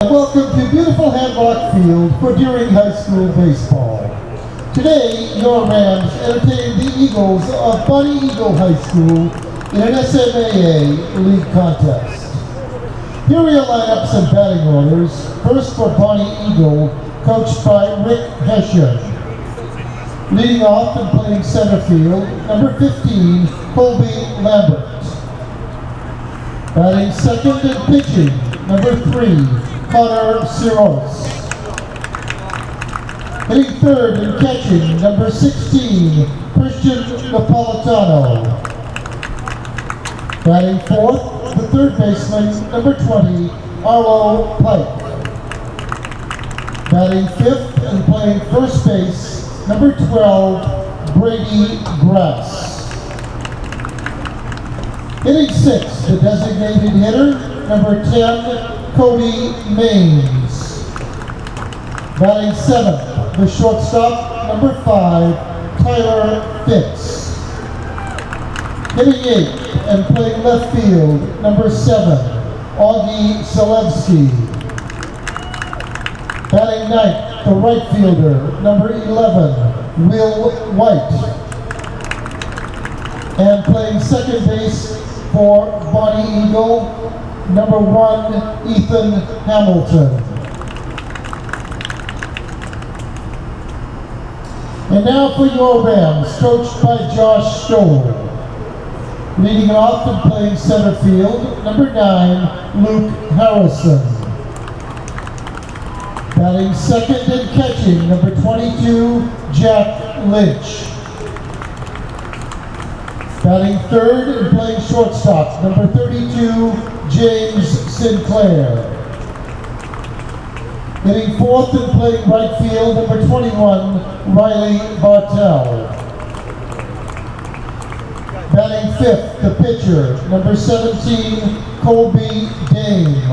and welcome to beautiful Handlock Field for Deering High School baseball. Today, your Rams entertain the Eagles of Bonny Eagle High School in an SMAA league contest. Here are your lineups and batting orders. First for Bonny Eagle, coached by Rick Hesher. Leading off and playing center field, number 15, Colby Lambert. Batting second and pitching, number 3, Connor Siros. Hitting third and catching, number 16, Christian Napolitano. Batting fourth, the third baseman, number 20, Arlo Pike. Batting fifth and playing first base, number 12, Brady Grass. Hitting sixth, the designated hitter, number 10, Cody Maines. Batting seventh, the shortstop, number 5, Tyler Fitz. Hitting eighth and playing left field, number 7, Augie Selewski. Batting ninth, the right fielder, number 11, Will White. And playing second base for Bonny Eagle, number 1, Ethan Hamilton. And now for your Rams, coached by Josh Stoll. Leading off and playing center field, number 9, Luke Harrison. Batting second and catching, number 22, Jack Lynch. Batting third and playing shortstop, number 32, James Sinclair. Hitting fourth and playing right field, number 21, Riley Bartell. Batting fifth, the pitcher, number 17, Colby Dame.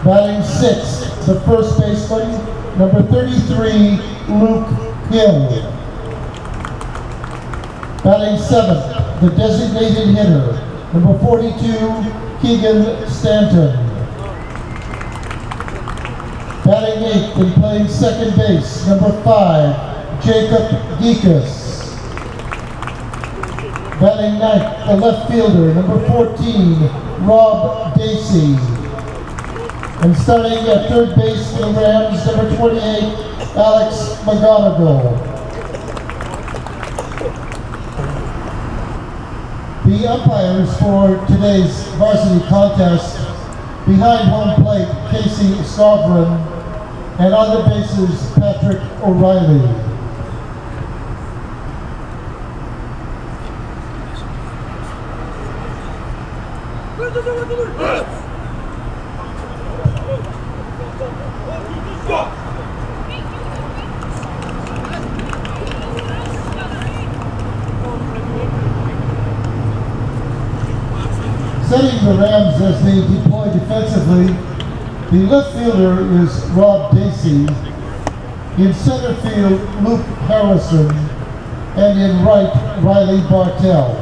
Batting sixth, the first baseman, number 33, Luke Hill. Batting seventh, the designated hitter, number 42, Keegan Stanton. Batting eighth and playing second base, number 5, Jacob Geekus. Batting ninth, the left fielder, number 14, Rob Dacey. And starting at third base for the Rams, number 28, Alex McGonigal. The umpires for today's varsity contest, behind home plate, Casey Sovereign, and on the bases, Patrick O'Reilly. Setting the Rams as they deploy defensively, the left fielder is Rob Dacey, in center field Luke Harrison, and in right Riley Bartell.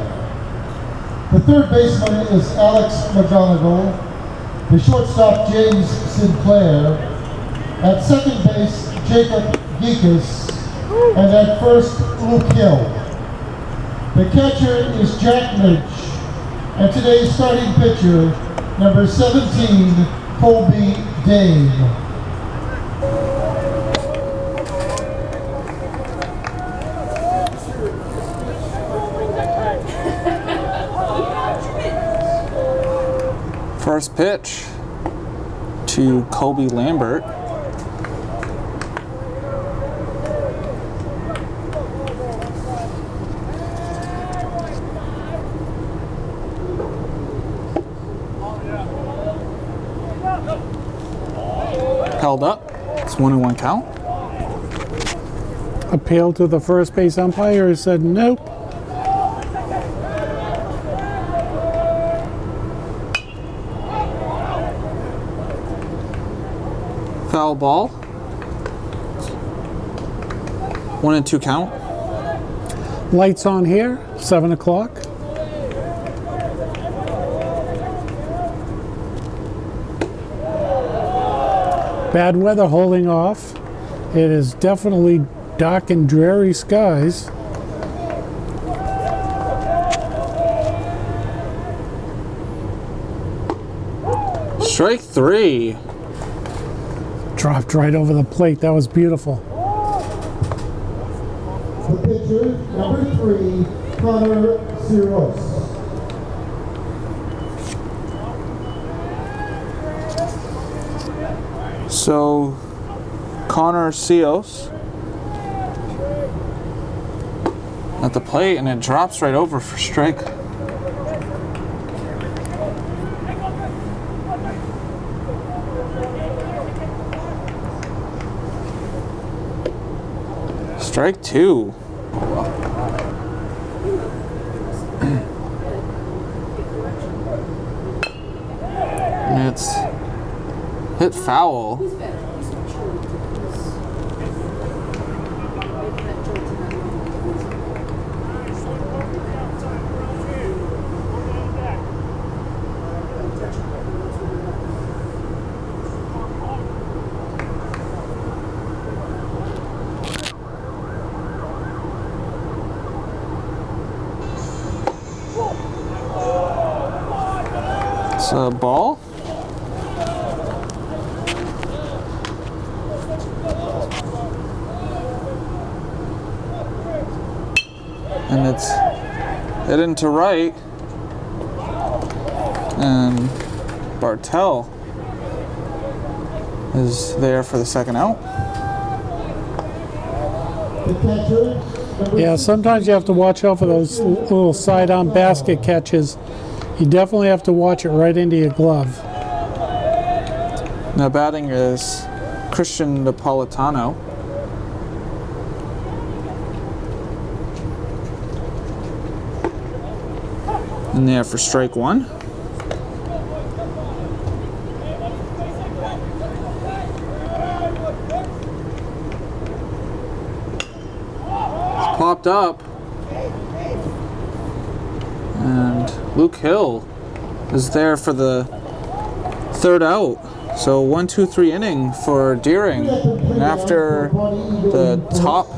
The third baseman is Alex McGonigal, the shortstop James Sinclair, at second base Jacob Geekus, and at first Luke Hill. The catcher is Jack Lynch, and today's starting pitcher, number 17, Colby Dame. First pitch to Colby Lambert. Held up. It's 1-1 count. Appealed to the first base umpire, said nope. Foul ball. 1-2 count. Lights on here, 7 o'clock. Bad weather holding off. It is definitely dark and dreary skies. Strike 3. Dropped right over the plate. That was beautiful. The pitcher, number 3, Connor Siros. So, Connor Sios at the plate, and it drops right over for strike. Strike 2. And it's hit foul. It's a ball. And it's hit into right. And Bartel is there for the second out. The catcher, number Yeah, sometimes you have to watch out for those little sidearm basket catches. You definitely have to watch it right into your glove. Now batting is Christian Napolitano. And there for strike 1. It's popped up. And Luke Hill is there for the third out. So 1, 2, 3 inning for Deering. And after the top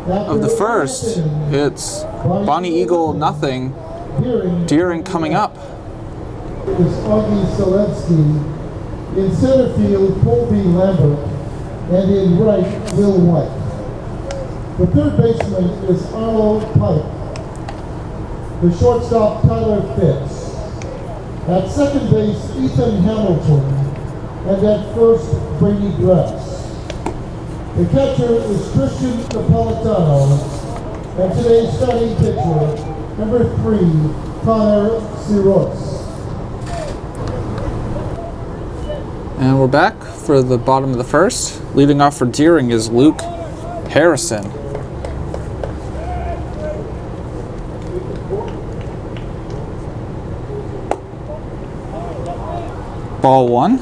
of the first, it's Bonny Eagle nothing. Deering coming up. is Augie Selensky. In center field, Colby Lambert. And in right, Will White. The third baseman is Arlo Pike. The shortstop, Tyler Fitz. At second base, Ethan Hamilton. And at first, Brady Dress. The catcher is Christian Napolitano. And today's starting pitcher, number 3, Connor Siros. And we're back for the bottom of the first. Leading off for Deering is Luke Harrison. Ball 1.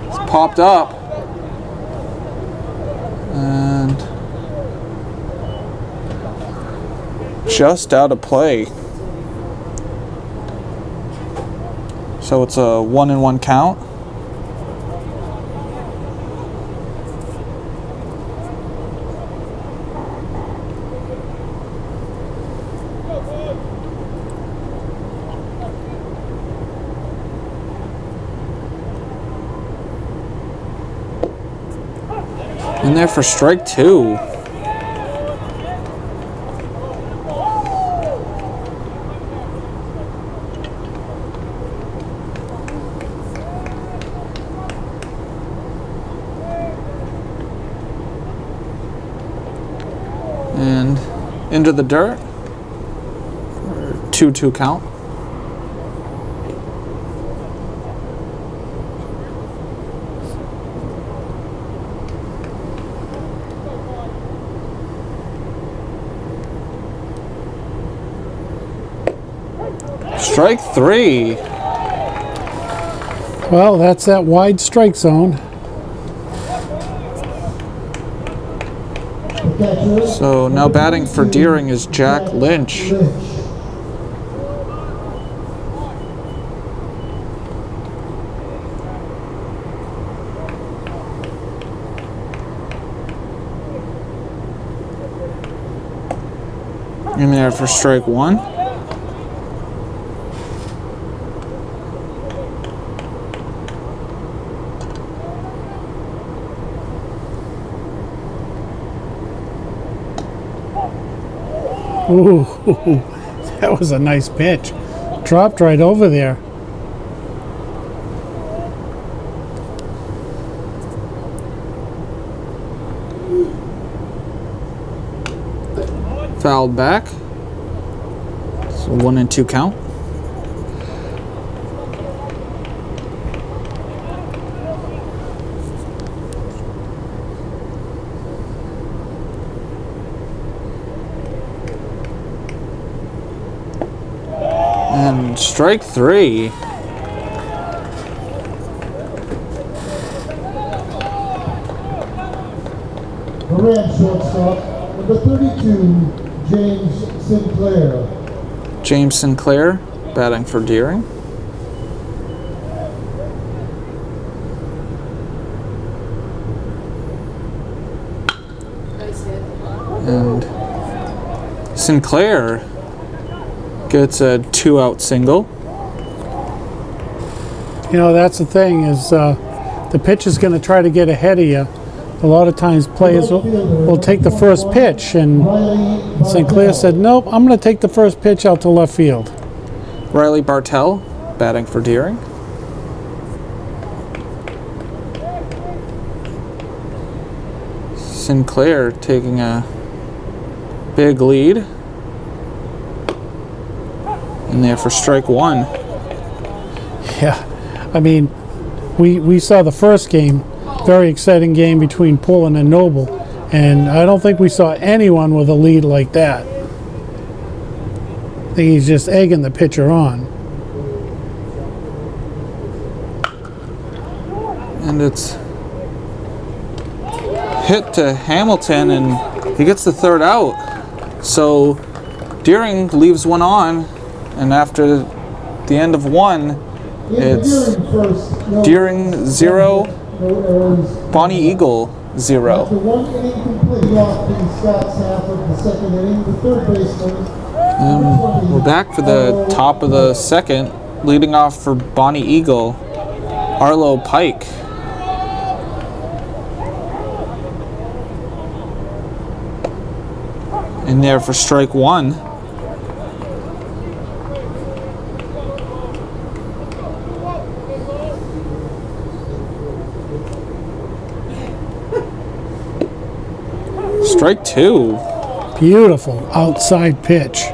It's popped up. And just out of play. So it's a 1-1 count. In there for strike 2. And into the dirt. 2-2 count. Strike 3. Well, that's that wide strike zone. The catcher. So now batting for Deering is Jack Lynch. In there for strike one. Ooh, that was a nice pitch. Dropped right over there. Fouled back. So 1-2 count. And strike three. The Ram shortstop, number 32, James Sinclair. James Sinclair batting for Deering. And Sinclair gets a 2-out single. You know, that's the thing is the pitch is going to try to get ahead of you. A lot of times players will take the first pitch, and Sinclair said, nope, I'm going to take the first pitch out to left field. Riley Bartell batting for Deering. Sinclair taking a big lead. In there for strike one. Yeah, I mean, we saw the first game, very exciting game between Pullen and Noble, and I don't think we saw anyone with a lead like that. I think he's just egging the pitcher on. And it's hit to Hamilton, and he gets the third out. So Deering leaves one on, and after the end of one, it's Deering 0, Bonny Eagle 0. After one inning complete off the Scots half of the second inning, the third baseman. We're back for the top of the second, leading off for Bonny Eagle, Arlo Pike. In there for strike one. Strike two. Beautiful outside pitch.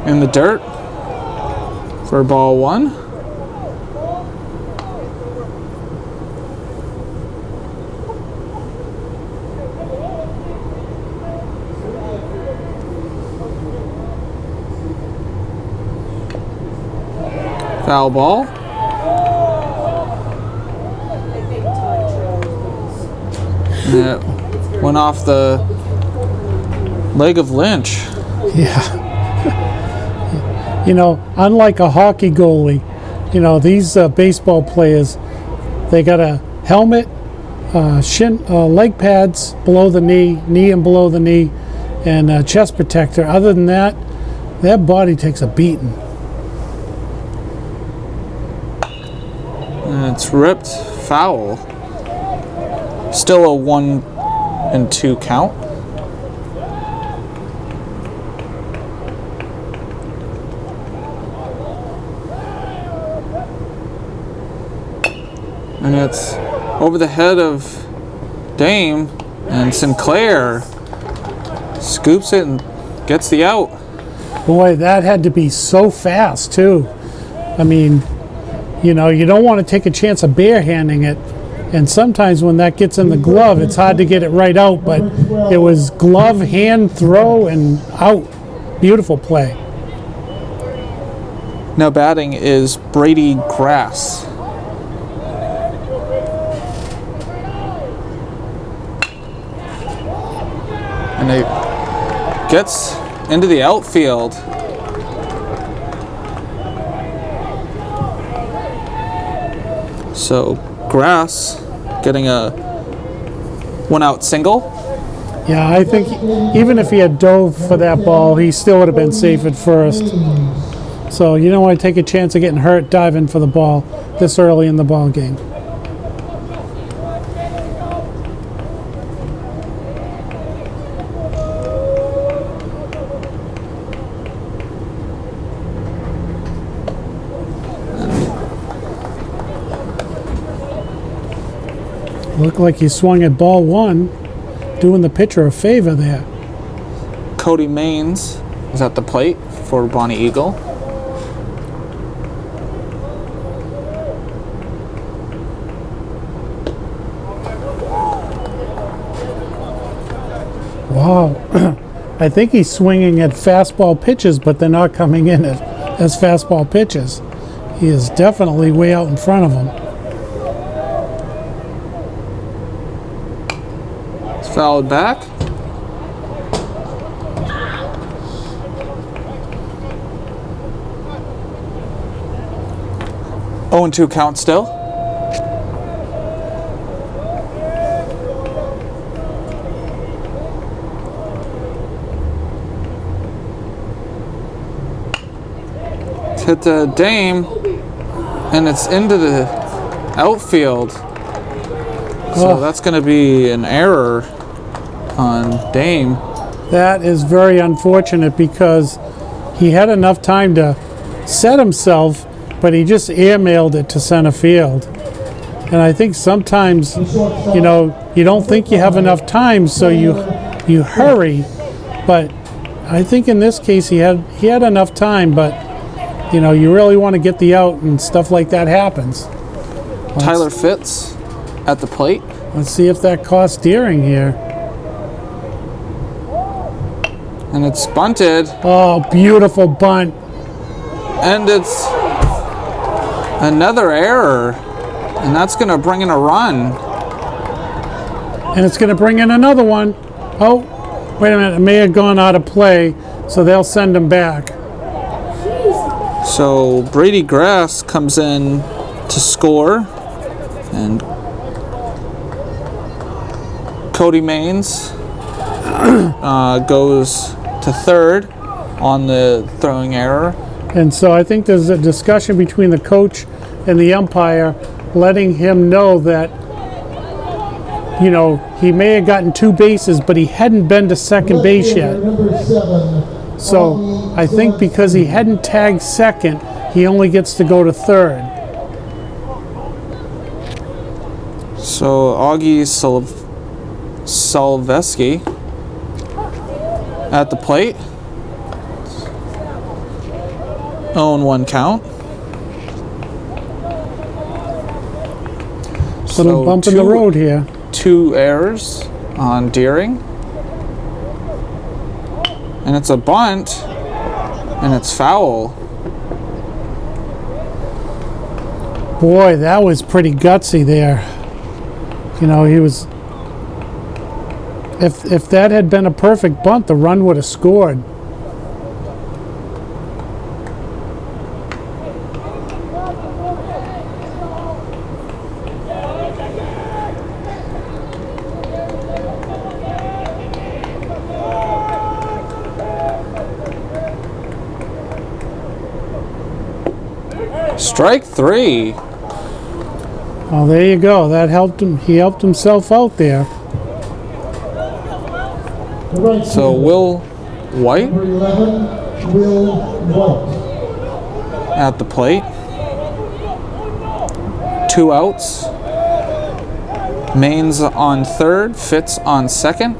In the dirt for ball one. Foul ball. And it went off the leg of Lynch. Yeah. You know, unlike a hockey goalie, you know, these baseball players, they got a helmet, leg pads below the knee and below the knee, and a chest protector. Other than that, their body takes a beating. And it's ripped foul. Still a 1-2 count. And it's over the head of Dame, and Sinclair scoops it and gets the out. Boy, that had to be so fast too. I mean, you know, you don't want to take a chance of barehanding it, and sometimes when that gets in the glove, it's hard to get it right out, but it was glove, hand, throw, and out. Beautiful play. Now batting is Brady Grass. And it gets into the outfield. So Grass getting a 1-out single. Yeah, I think even if he had dove for that ball, he still would have been safe at first. So you don't want to take a chance of getting hurt diving for the ball this early in the ball game. Looked like he swung at ball one, doing the pitcher a favor there. Cody Maines is at the plate for Bonny Eagle. Wow. I think he's swinging at fastball pitches, but they're not coming in as fastball pitches. He is definitely way out in front of him. It's fouled back. Oh, and 2 count still. Hit the Dame, and it's into the outfield. So that's going to be an error on Dame. That is very unfortunate because he had enough time to set himself, but he just airmailed it to center field. And I think sometimes, you know, you don't think you have enough time, so you hurry. But I think in this case he had enough time, but you know, you really want to get the out and stuff like that happens. Tyler Fitz at the plate. Let's see if that costs Deering here. And it's bunted. Oh, beautiful bunt. And it's another error. And that's going to bring in a run. And it's going to bring in another one. Oh, wait a minute. It may have gone out of play, so they'll send him back. So Brady Grass comes in to score. And Cody Maines goes to third on the throwing error. And so I think there's a discussion between the coach and the umpire letting him know that, you know, he may have gotten 2 bases, but he hadn't been to second base yet. So I think because he hadn't tagged second, he only gets to go to third. So Augie Salveski at the plate. 0-1 count. Little bump in the road here. 2 errors on Deering. And it's a bunt, and it's foul. Boy, that was pretty gutsy there. You know, he was... If that had been a perfect bunt, the run would have scored. Strike 3. Oh, there you go. That helped him. He helped himself out there. So Will White at the plate. 2 outs. Maine's on third, Fitz on second.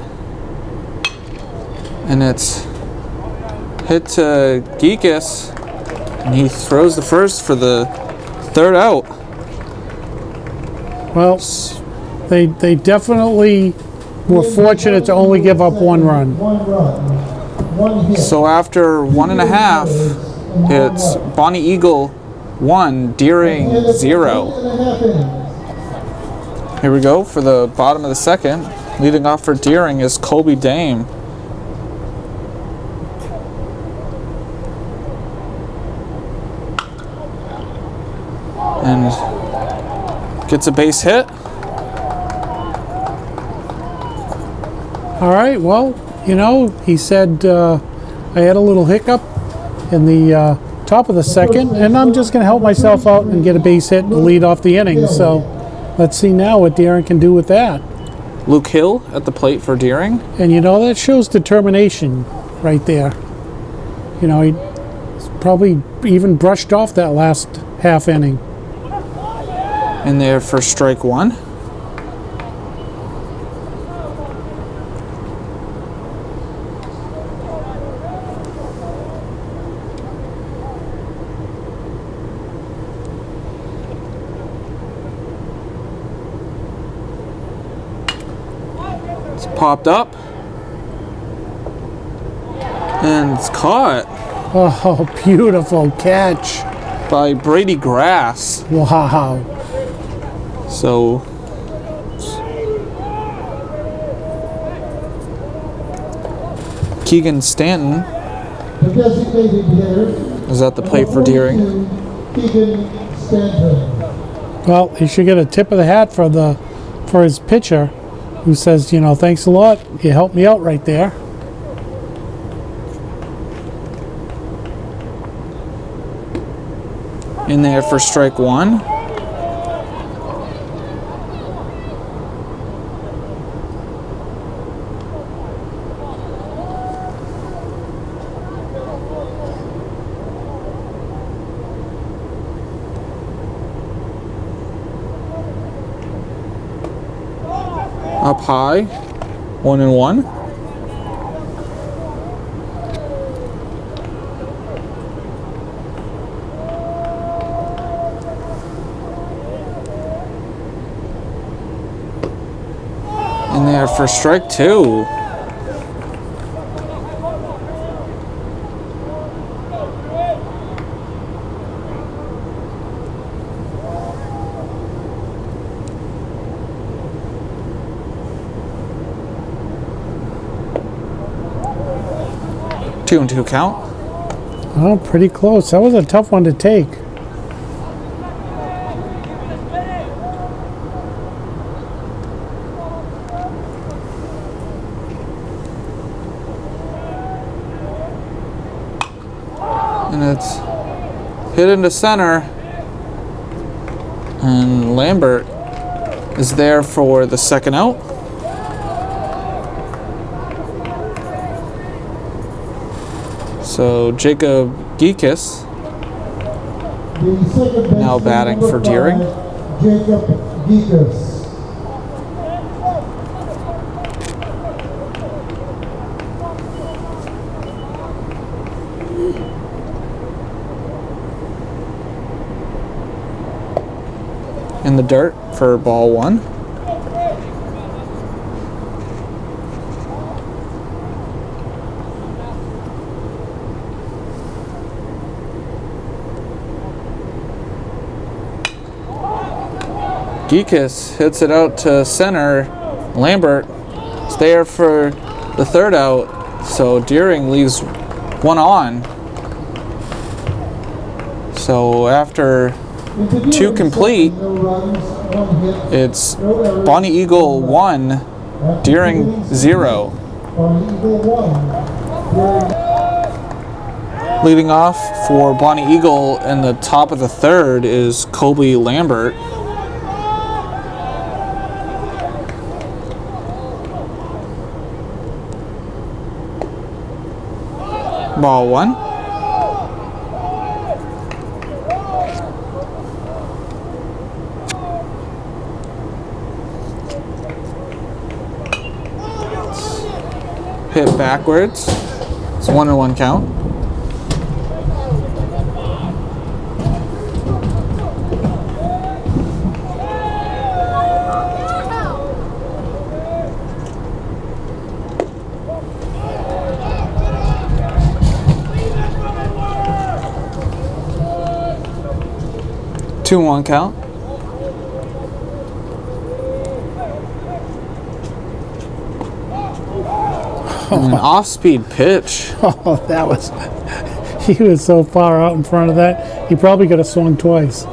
And it's hit to Geekus, and he throws the first for the 3rd out. Well, they definitely were fortunate to only give up 1 run. So after 1.5, It's Bonny Eagle 1, Deering 0. Here we go for the bottom of the second. Leading off for Deering is Colby Dame. And gets a base hit. All right, well, you know, he said I had a little hiccup in the top of the second, and I'm just going to help myself out and get a base hit to lead off the inning. So let's see now what Deering can do with that. Luke Hill at the plate for Deering. And you know, that shows determination right there. You know, he probably even brushed off that last half inning. In there for strike 1. It's popped up. And it's caught Oh, beautiful catch. by Brady Grass. Wow. So Keegan Stanton The designated hitter. is at the plate for Deering. Keegan Stanton. Well, he should get a tip of the hat for his pitcher, who says, you know, thanks a lot. You helped me out right there. In there for strike 1. Up high, 1-1. In there for strike 2. Two and two count. Oh, pretty close. That was a tough one to take. And it's hit into center. And Lambert is there for the second out. So Jacob Geekus now batting for Deering. Jacob Geekus. In the dirt for ball 1. Geekus hits it out to center. Lambert is there for the third out, so Deering leaves one on. So after 2 complete, it's Bonny Eagle 1, Deering 0. Leading off for Bonny Eagle in the top of the third is Colby Lambert. Ball 1. Hit backwards. It's 1-1 count. 2-1 count. And an off-speed pitch. Oh, that was... He was so far out in front of that, he probably could have swung twice.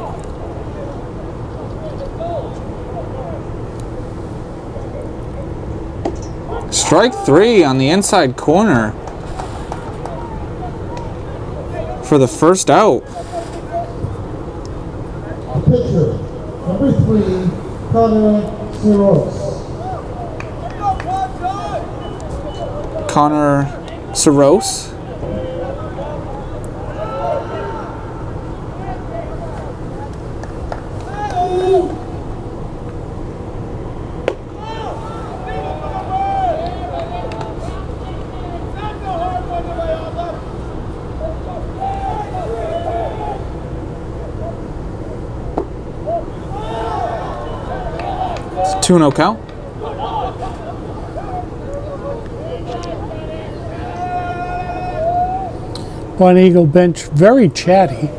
Strike 3 on the inside corner for the first out. Pitcher, number 3, Connor Siros. Connor Siros. It's 2-0 count. Bonny Eagle bench, very chatty.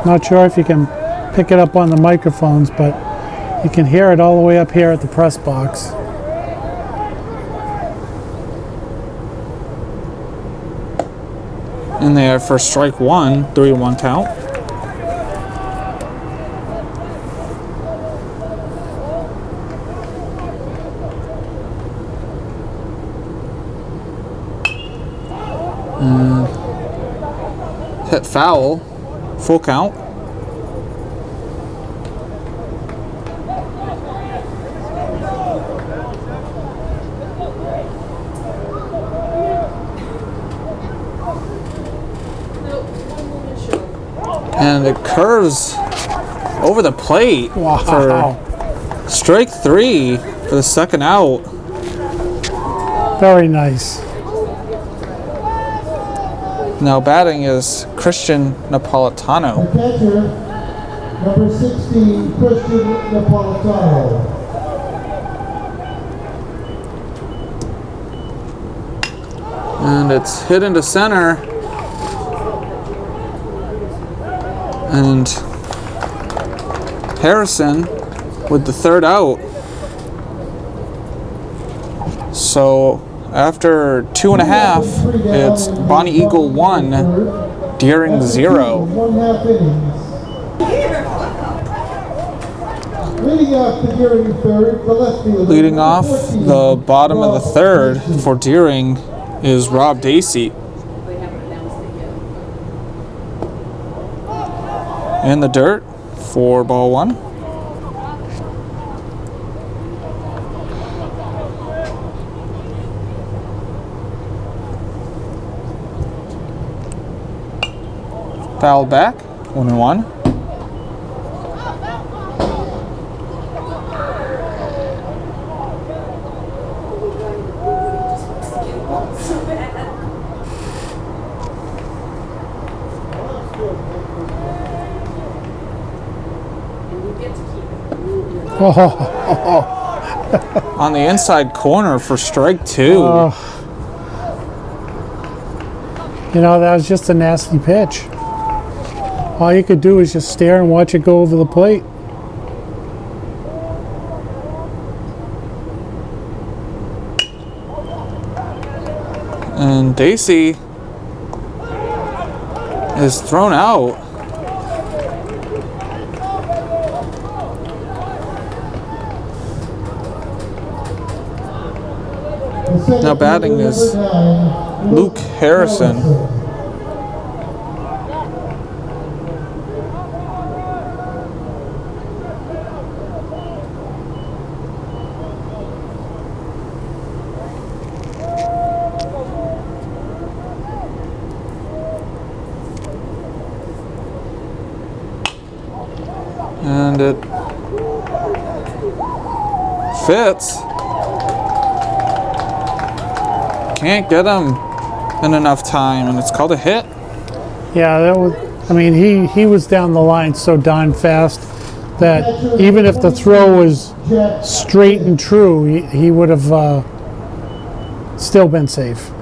Not sure if you can pick it up on the microphones, but you can hear it all the way up here at the press box. In there for strike 1, 3-1 count. Hit foul, full count. And it curves over the plate for strike 3 for the second out. Very nice. Now batting is Christian Napolitano. Catcher, number 16, Christian Napolitano. And it's hit into center. And Harrison with the third out. So after 2.5, it's Bonny Eagle 1, Deering 0. 1/2 innings. Leading off the Deering third, the left fielder. Leading off the bottom of the third for Deering is Rob Dacey. In the dirt for ball 1. Foul back, 1-1. On the inside corner for strike 2. You know, that was just a nasty pitch. All you could do is just stare and watch it go over the plate. And Dacey is thrown out. Now batting is Luke Harrison. And it fits. Can't get him in enough time, and it's called a hit. Yeah, that was. I mean, he was down the line so darn fast that even if the throw was straight and true, he would have still been safe.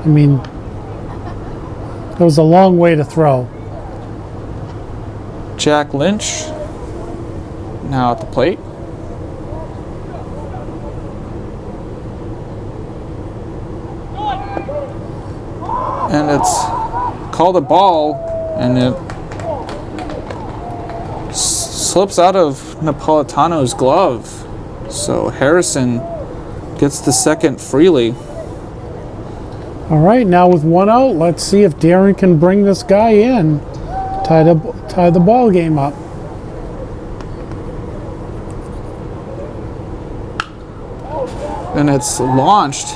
I mean, it was a long way to throw. Jack Lynch now at the plate. And it's called a ball, and it slips out of Napolitano's glove. So Harrison gets the second freely. All right, now with one out, let's see if Darren can bring this guy in, tie the ball game up. And it's launched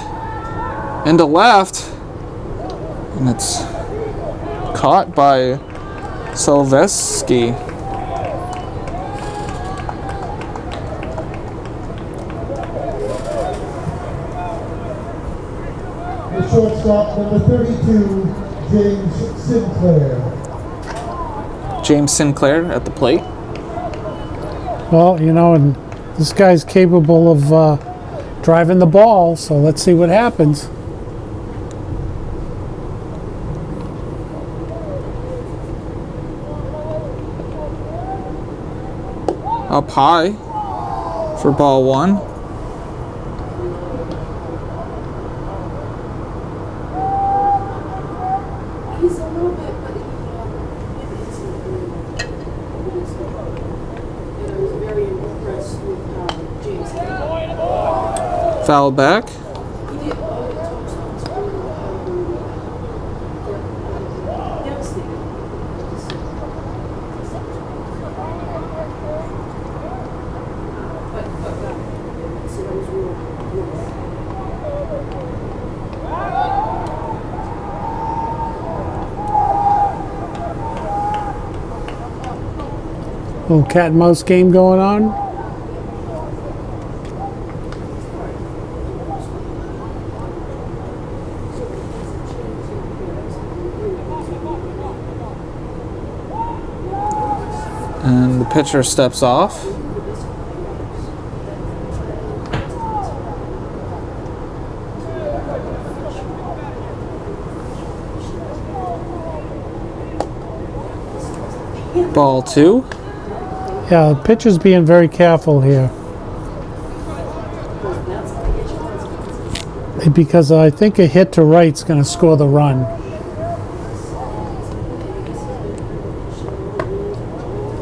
into left, and it's caught by Silveski. The shortstop, number 32, James Sinclair. James Sinclair at the plate. Well, you know, and this guy's capable of driving the ball, so let's see what happens. Up high for ball one. He's a little bit, but I was very impressed with James. Foul back. He did all the talks on devastating. So that was real. Little cat and mouse game going on. And the pitcher steps off. Ball two. Yeah, the pitcher's being very careful here. Because I think a hit to right's going to score the run.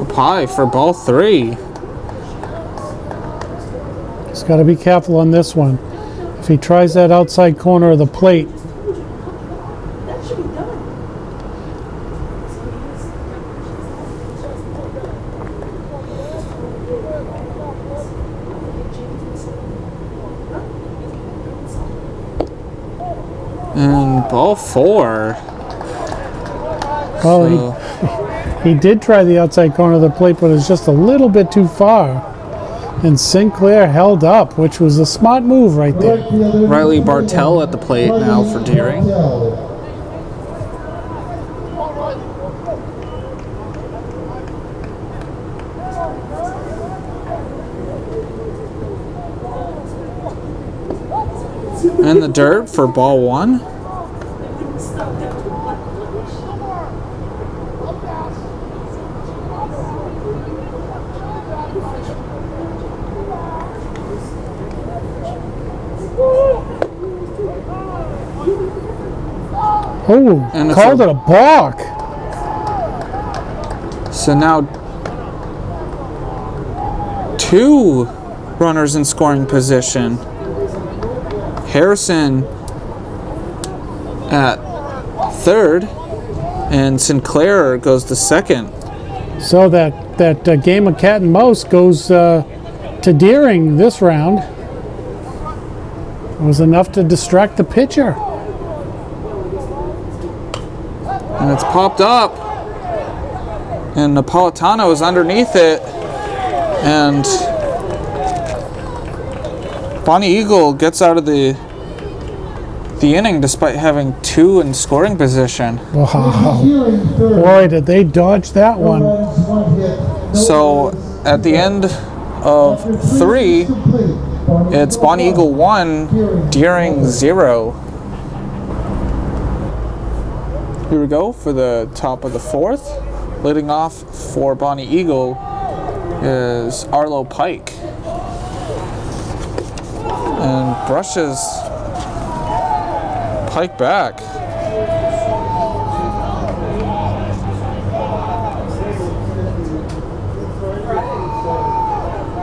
Up high for ball three. He's got to be careful on this one. If he tries that outside corner of the plate, That should be done. And ball four. well, So, he did try the outside corner of the plate, but it's just a little bit too far. And Sinclair held up, which was a smart move right there. Right fielder, Riley Bartell at the plate now for Deering. Bartell. In the dirt for ball one. Oh, And it's called a- it a balk. So now two runners in scoring position. Harrison at third, and Sinclair goes to second. So that game of cat and mouse goes to Deering this round. It was enough to distract the pitcher. And it's popped up, and Napolitano is underneath it, and Bonny Eagle gets out of the inning despite having two in scoring position. Wow. Deering third. Boy, did they dodge that No one. runs, one hit. No So errors. at the end of After three, innings complete, it's Bonny Eagle 1, Deering 0. Here we go for the top of the fourth. Leading off for Bonny Eagle is Arlo Pike. And brushes Pike back.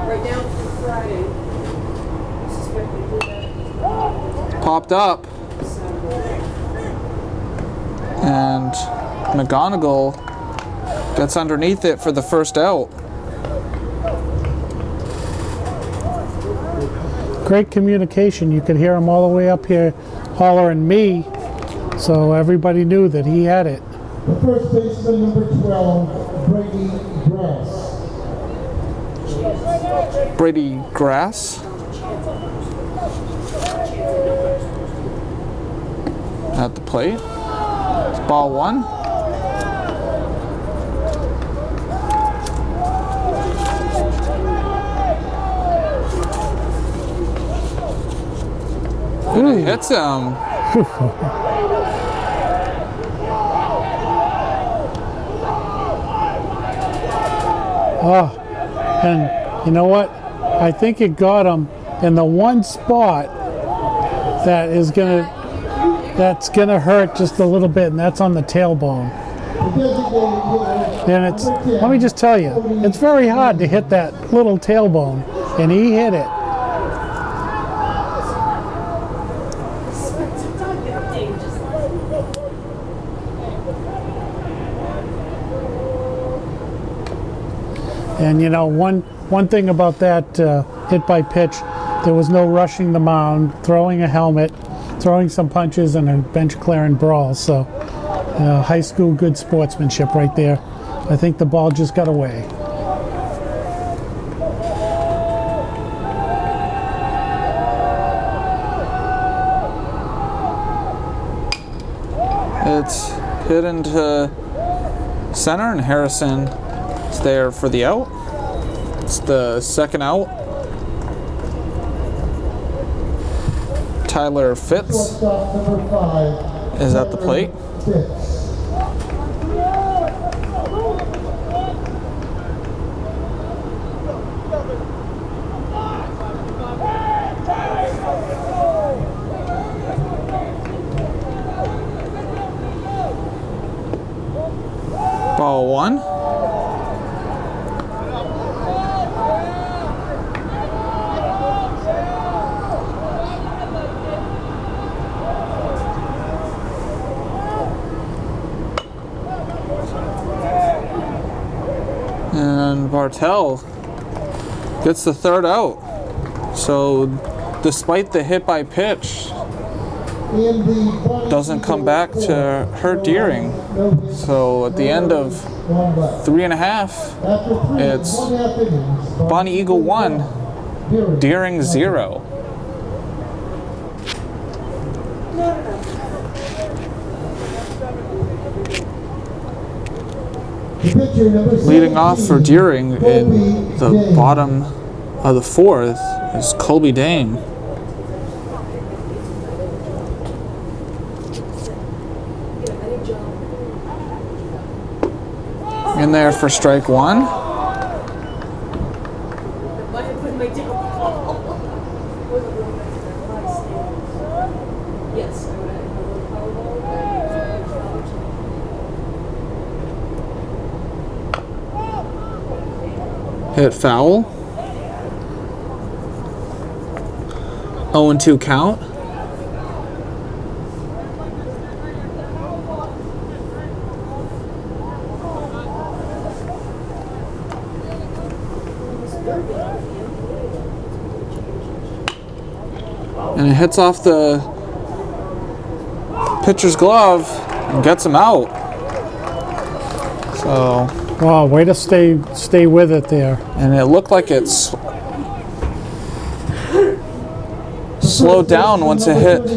Right now for Friday. Suspect they do that. Popped up. And McGonigal gets underneath it for the first out. Great communication. You could hear him all the way up here hollering me, so everybody knew that he had it. The first baseman, number 12, Brady Grass. Brady Grass. At the plate. It's ball one. And it hits him. Oh, and you know what? I think it got him in the one spot that's gonna hurt just a little bit, and that's on the tailbone. And it's, let me just tell you, it's very hard to hit that little tailbone, and he hit it. And you know, one thing about that hit by pitch, there was no rushing the mound, throwing a helmet, throwing some punches, and a bench clearing brawl. So high school good sportsmanship right there. I think the ball just got away. It's hit into center, and Harrison is there for the out. It's the second out. Tyler Fitz Shortstop, number 5, is at the plate. Fitz. Ball one. And Bartel gets the third out. So despite the hit by pitch, doesn't come back to hurt Deering. So at the end of 3.5, it's Bonny Eagle 1, Deering 0. Leading off for Deering in the bottom of the fourth is Colby Dane. In there for strike one. Hit foul. 0-2 count. And it hits off the pitcher's glove and gets him out. So, wow, way to stay with it there. And it looked like it's slowed down once it hit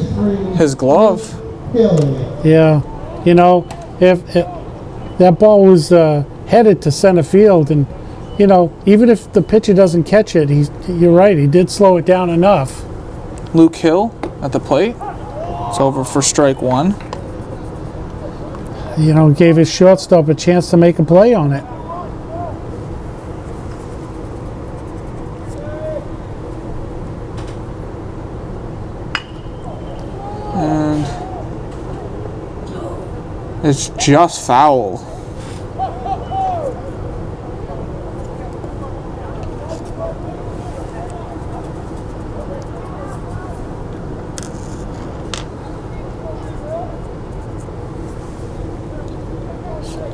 his glove. Yeah, you know, if that ball was headed to center field, and you know, even if the pitcher doesn't catch it, you're right, he did slow it down enough. Luke Hill at the plate. It's over for strike one. you know, gave his shortstop a chance to make a play on it. And it's just foul.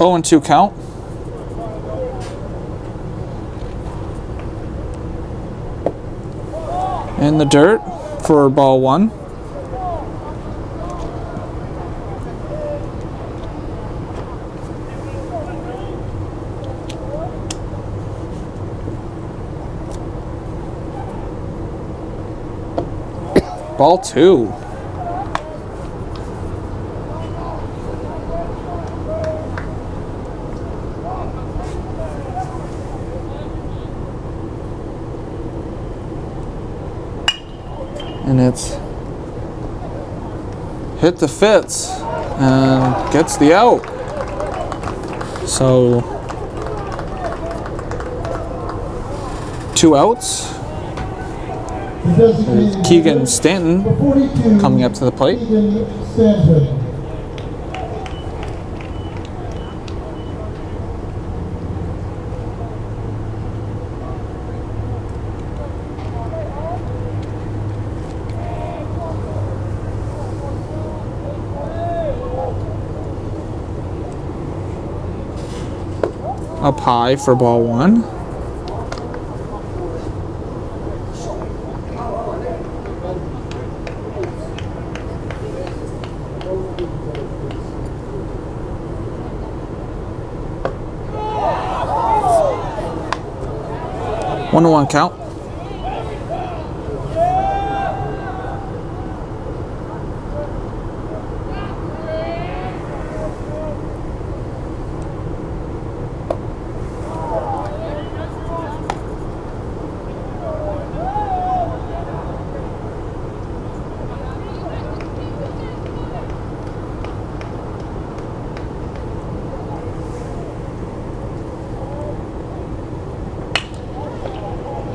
Oh, and 2 count. In the dirt for ball 1. Ball 2. And it's hit the fits and gets the out. So 2 outs. Keegan Stanton coming up to the plate. Keegan Stanton. Up high for ball 1. One to 1 count.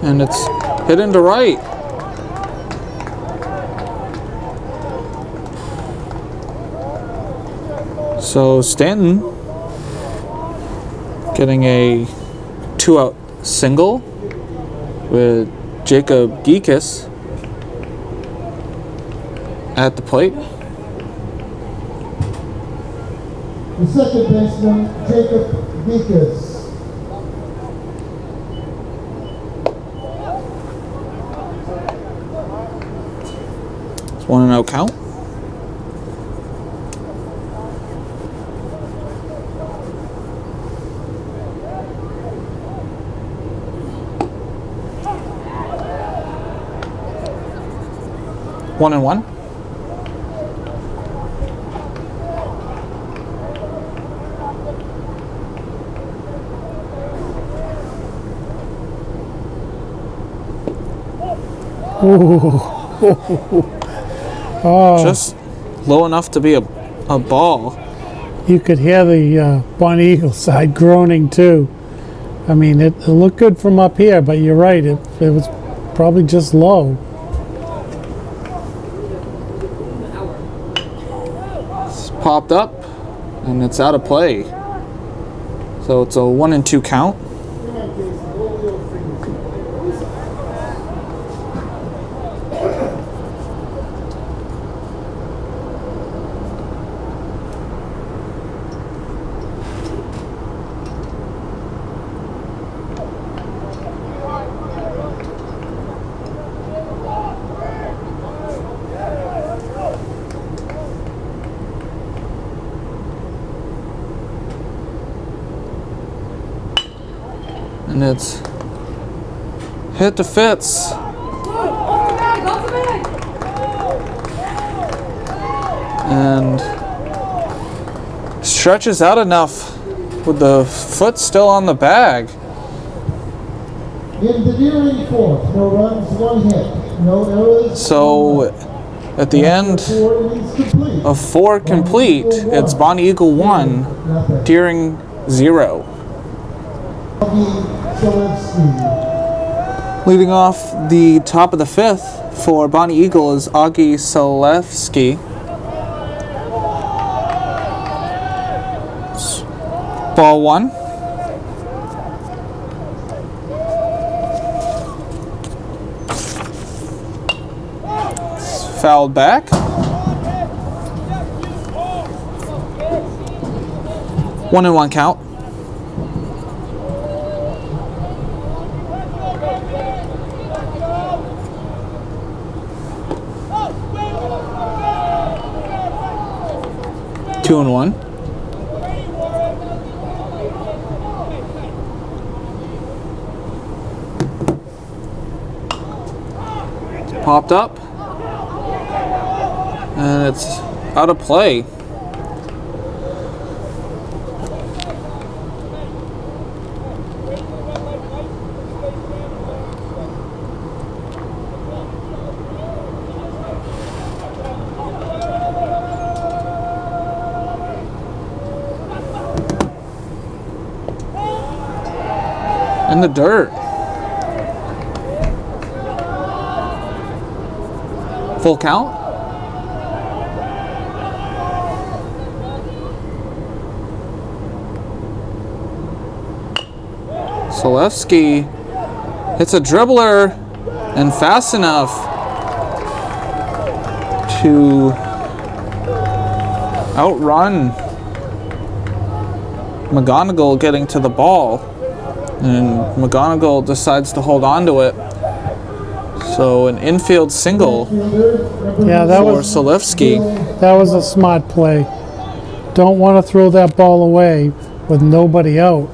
And it's hit into right. So Stanton getting a 2-out single with Jacob Geekus at the plate. The second baseman, Jacob Geekus. It's 1-0 count. One and one. Oh, Just low enough to be a ball. you could hear the Bonny Eagle side groaning too. I mean, it looked good from up here, but you're right, it was probably just low. It's popped up and it's out of play. So it's a 1-2 count. And it's hit the fits. And stretches out enough with the foot still on the bag. In the nearing fourth, no runs, one hit, no errors. So at the end 4 innings complete. of 4 complete, it's Bonny Eagle 1, Nothing. Deering 0. Leading off the top of the 5th for Bonny Eagle is Augie Selewski. Ball 1. It's fouled back. 1-1 count. Two and one. Popped up. And it's out of play. In the dirt. Full count. Selewski hits a dribbler and fast enough to outrun McGonigal getting to the ball. And McGonigal decides to hold on to it. So an infield single for Selewski. That was a smart play. Don't want to throw that ball away with nobody out.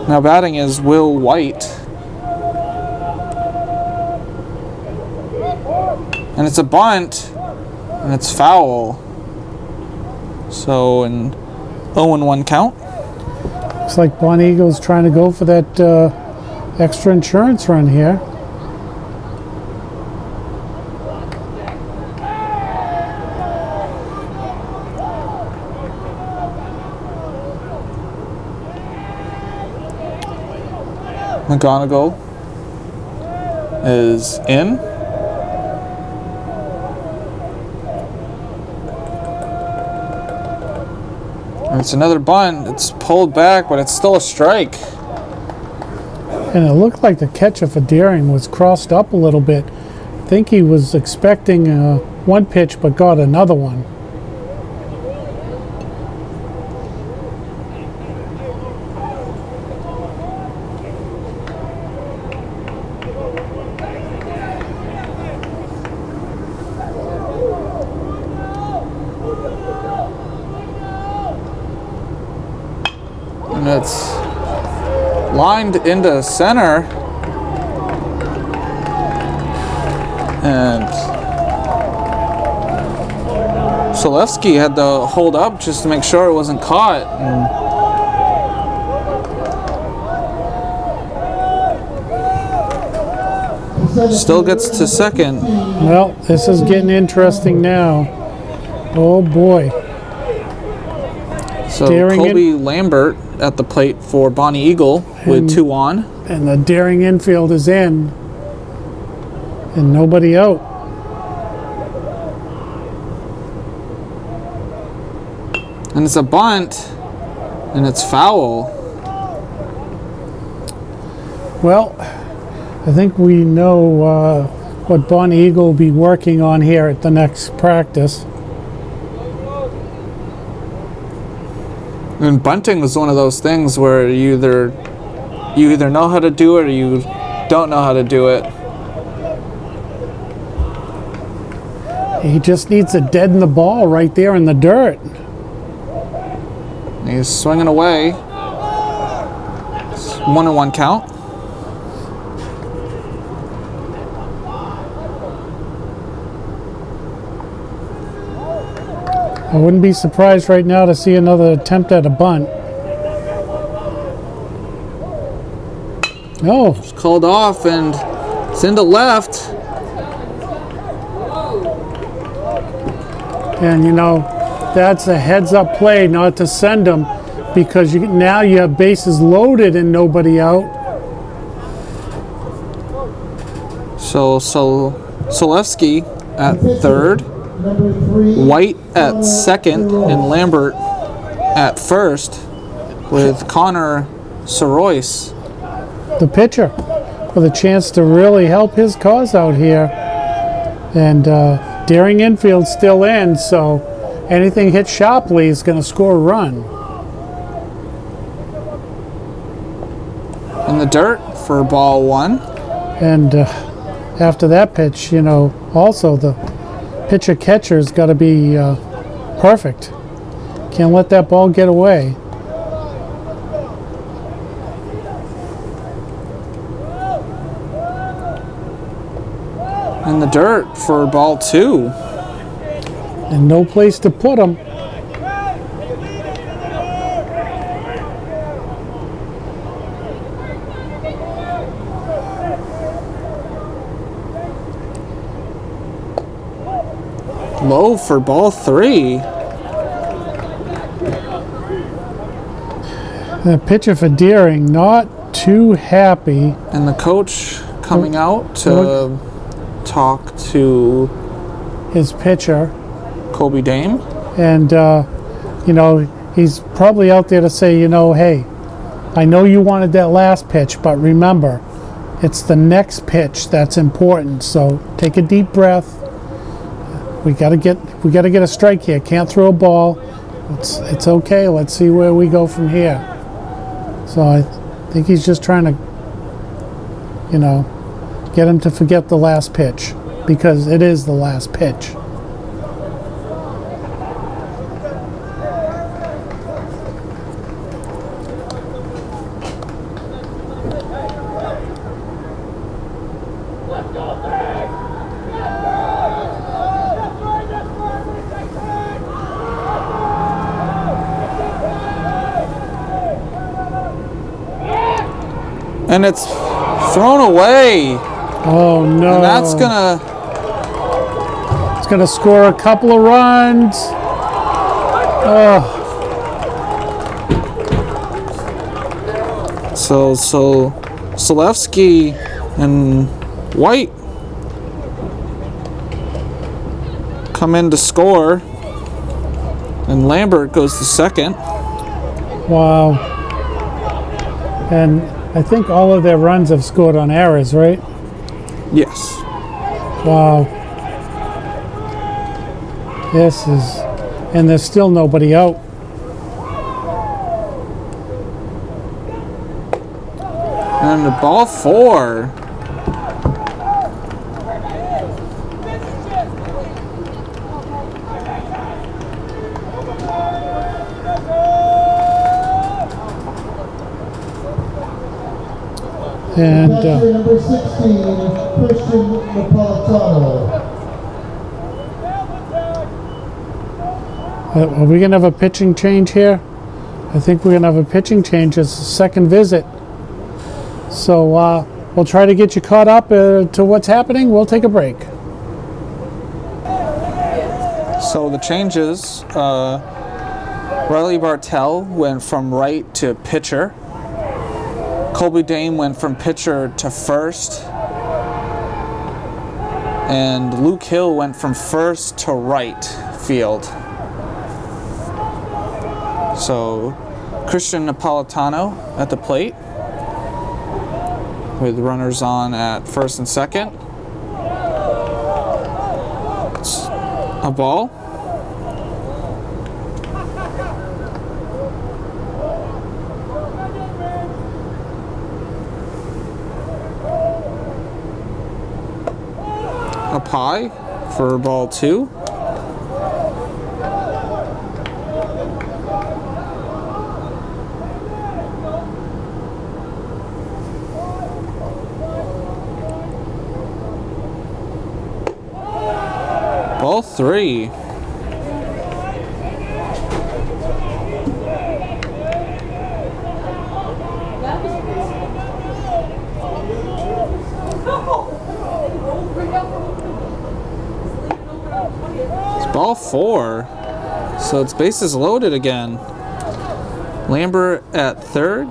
Now batting is Will White. And it's a bunt, and it's foul. So an 0-1 count. Looks like Bonny Eagle's trying to go for that extra insurance run here. McGonigal is in. And it's another bunt. It's pulled back, but it's still a strike. And it looked like the catcher for Deering was crossed up a little bit. I think he was expecting one pitch but got another one. And it's lined into center. And Selewski had to hold up just to make sure it wasn't caught. And still gets to second. Well, this is getting interesting now. Oh boy. So Deering Colby Lambert at the plate for Bonny Eagle with 2 on. And the Deering infield is in. And nobody out. And it's a bunt, and it's foul. Well, I think we know what Bonny Eagle will be working on here at the next practice. And bunting was one of those things where you either know how to do it or you don't know how to do it. He just needs to deaden the ball right there in the dirt. He's swinging away. It's 1-1 count. I wouldn't be surprised right now to see another attempt at a bunt. No. It's called off and it's into left. And you know, that's a heads up play not to send them because now you have bases loaded and nobody out. So Solevsky at third, Number 3. White at second, and Lambert at first, with Connor Sorois. The pitcher with a chance to really help his cause out here. And Daring infield's still in, so anything hit sharply is going to score a run. In the dirt for ball 1. And after that pitch, you know, also the pitcher catcher's got to be perfect. Can't let that ball get away. In the dirt for ball 2. And no place to put him. Low for ball 3. The pitcher for Deering not too happy. And the coach coming out to talk to His pitcher. Colby Dame. And, you know, he's probably out there to say, you know, hey, I know you wanted that last pitch, but remember, it's the next pitch that's important. So take a deep breath. We gotta get a strike here. Can't throw a ball. It's okay. Let's see where we go from here. So I think he's just trying to, you know, get him to forget the last pitch because it is the last pitch. And it's thrown away. Oh no! And that's gonna score a couple of runs. Oh, so Solevsky and White come in to score, and Lambert goes to second. wow! And I think all of their runs have scored on errors, right? Yes. Wow. This is, and there's still nobody out. And the ball 4. And Catcher number 16, Christian Napolitano. are we gonna have a pitching change here? I think we're gonna have a pitching change as a second visit. So we'll try to get you caught up to what's happening. We'll take a break. So the changes, Riley Bartell went from right to pitcher. Colby Dame went from pitcher to first. And Luke Hill went from first to right field. So Christian Napolitano at the plate with runners on at first and second. It's a ball. A pie for ball 2. Ball 3. Ball 4. So it's bases loaded again. Lambert at third,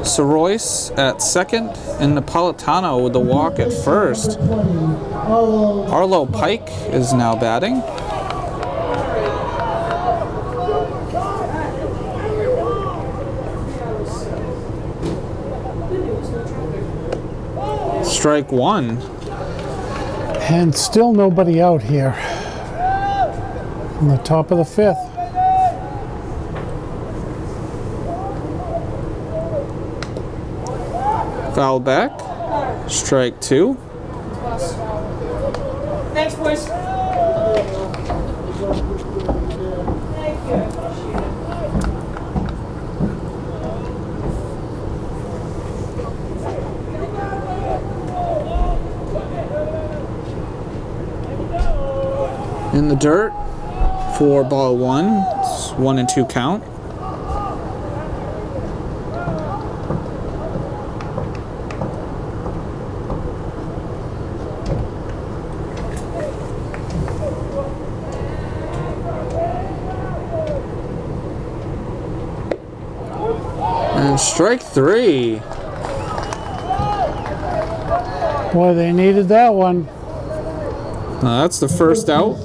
Soroyce at second, and Napolitano with the walk at first. Arlo Pike is now batting. Strike 1. And still nobody out here. On the top of the 5th. Foul back. Strike 2. Thanks, boys. Thank you. I appreciate it. In the dirt for ball 1. It's 1-2 count. And strike 3. Boy, they needed that one. That's the first out.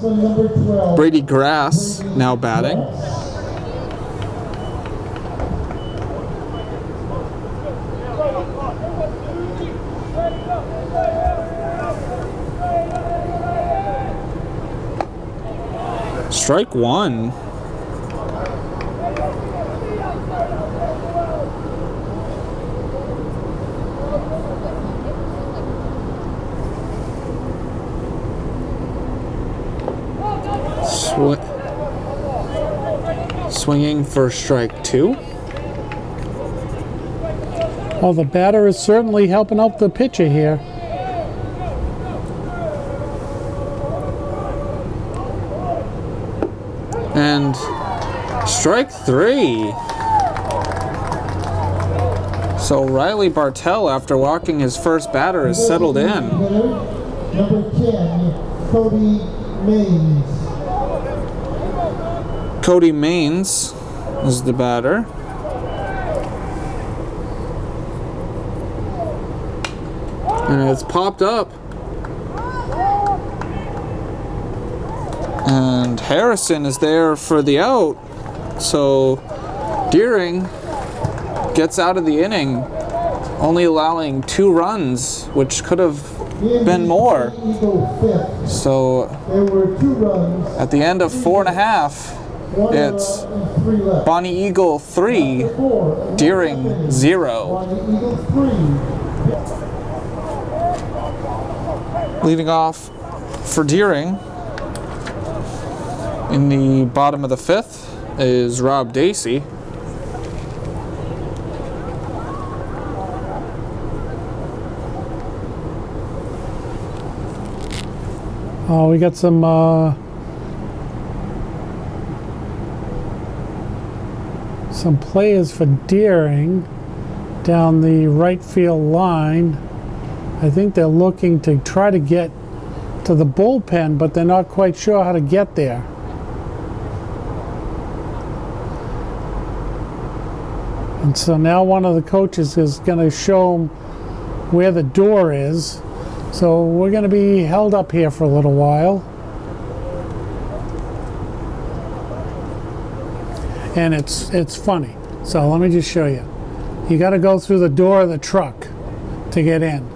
Brady Grass now batting. Strike 1. Swinging for strike 2. Well, the batter is certainly helping out the pitcher here. And strike 3. So Riley Bartell, after walking his first batter, is settled in. Number 10, Cody Maines. Cody Maines is the batter. And it's popped up. And Harrison is there for the out. So Deering gets out of the inning, only allowing 2 runs, which could have been more. So There were 2 runs. at the end of 4.5, it's Bonny Eagle 3, Deering 0. Bonny Eagle 3. Leading off for Deering in the bottom of the 5th is Rob Dacey. Oh, we got some players for Deering down the right field line. I think they're looking to try to get to the bullpen, but they're not quite sure how to get there. And so now one of the coaches is going to show them where the door is. So we're going to be held up here for a little while. And it's funny. So let me just show you. You got to go through the door of the truck to get in.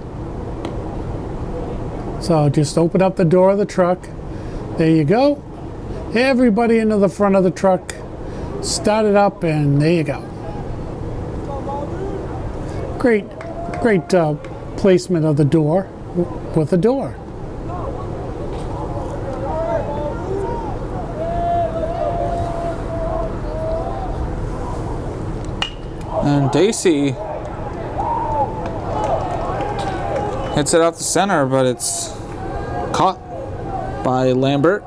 So just open up the door of the truck. There you go. Everybody into the front of the truck. Start it up, and there you go. Great placement of the door with the door. And Dacey hits it out the center, but it's caught by Lambert.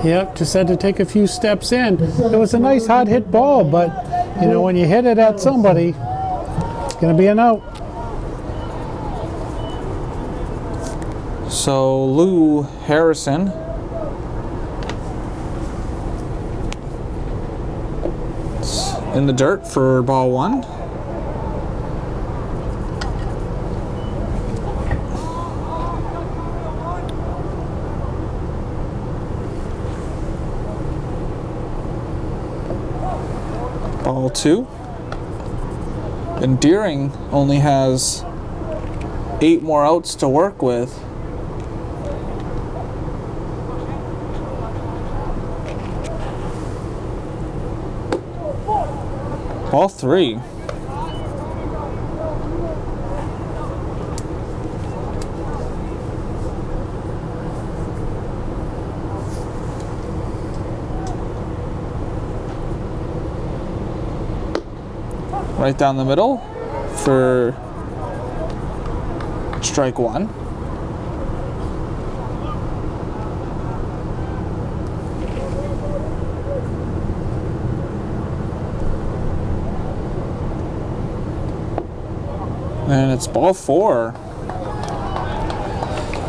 Yep, just had to take a few steps in. It was a nice hard hit ball, but you know, when you hit it at somebody, it's going to be an out. So Lou Harrison in the dirt for ball 1. Ball 2. And Deering only has 8 more outs to work with. Ball 3. Right down the middle for strike 1. And it's ball 4.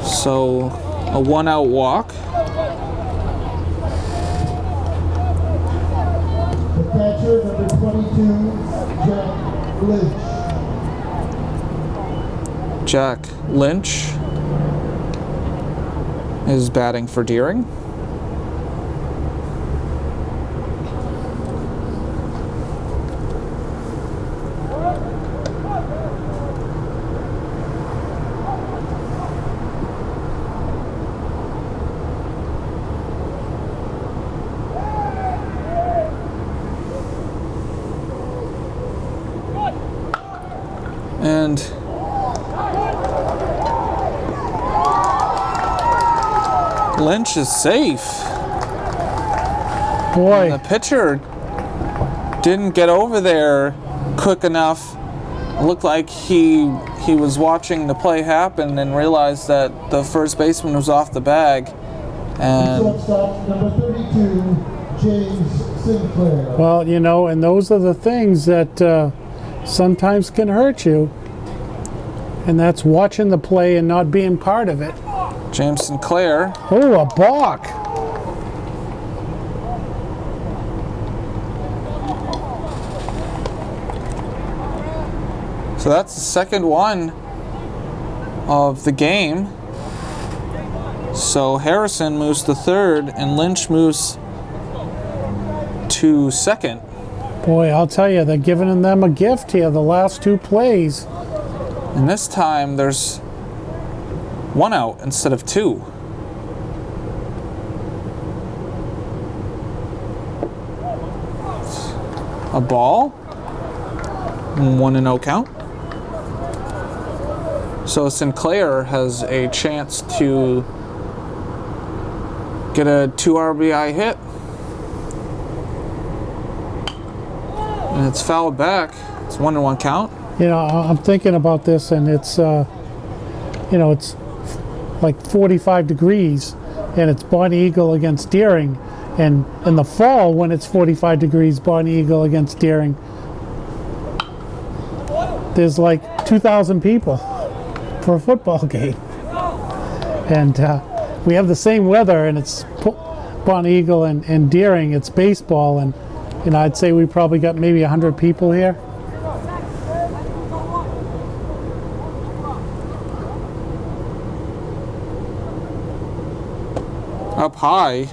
So a 1-out walk. The catcher, number 22, Jack Lynch. Jack Lynch is batting for Deering. And Lynch is safe. Boy, And the pitcher didn't get over there quick enough. It looked like he was watching the play happen and realized that the first baseman was off the bag. And Shortstop, number 32, James Sinclair. well, you know, and those are the things that sometimes can hurt you. And that's watching the play and not being part of it. James Sinclair, Oh, a balk. so that's the second one of the game. So Harrison moves to third and Lynch moves to second. Boy, I'll tell you, they're giving them a gift here the last 2 plays. And this time there's 1 out instead of 2. A ball. 1-0 count. So Sinclair has a chance to get a 2 RBI hit. And it's fouled back. It's 1-1 count. You know, I'm thinking about this, and it's, you know, it's like 45 degrees, and it's Bonny Eagle against Deering. And in the fall, when it's 45 degrees, Bonny Eagle against Deering, there's like 2,000 people for a football game. And we have the same weather, and it's Bonny Eagle and Deering. It's baseball, and you know, I'd say we probably got maybe 100 people here. Up high,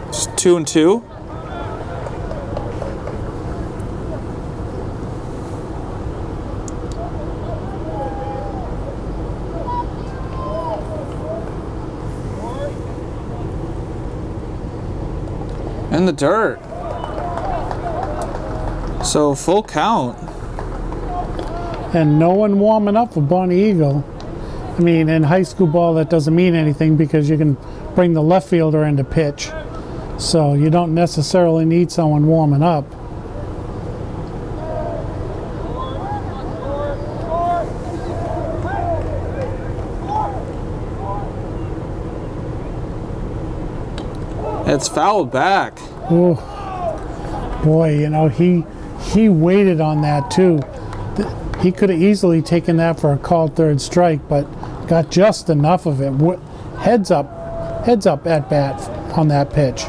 it's 2-2. In the dirt. So full count. And no one warming up for Bonny Eagle. I mean, in high school ball, that doesn't mean anything because you can bring the left fielder into pitch. So you don't necessarily need someone warming up. It's fouled back. Oh, boy, you know, he waited on that too. He could have easily taken that for a called third strike, but got just enough of it. Heads up at bat on that pitch.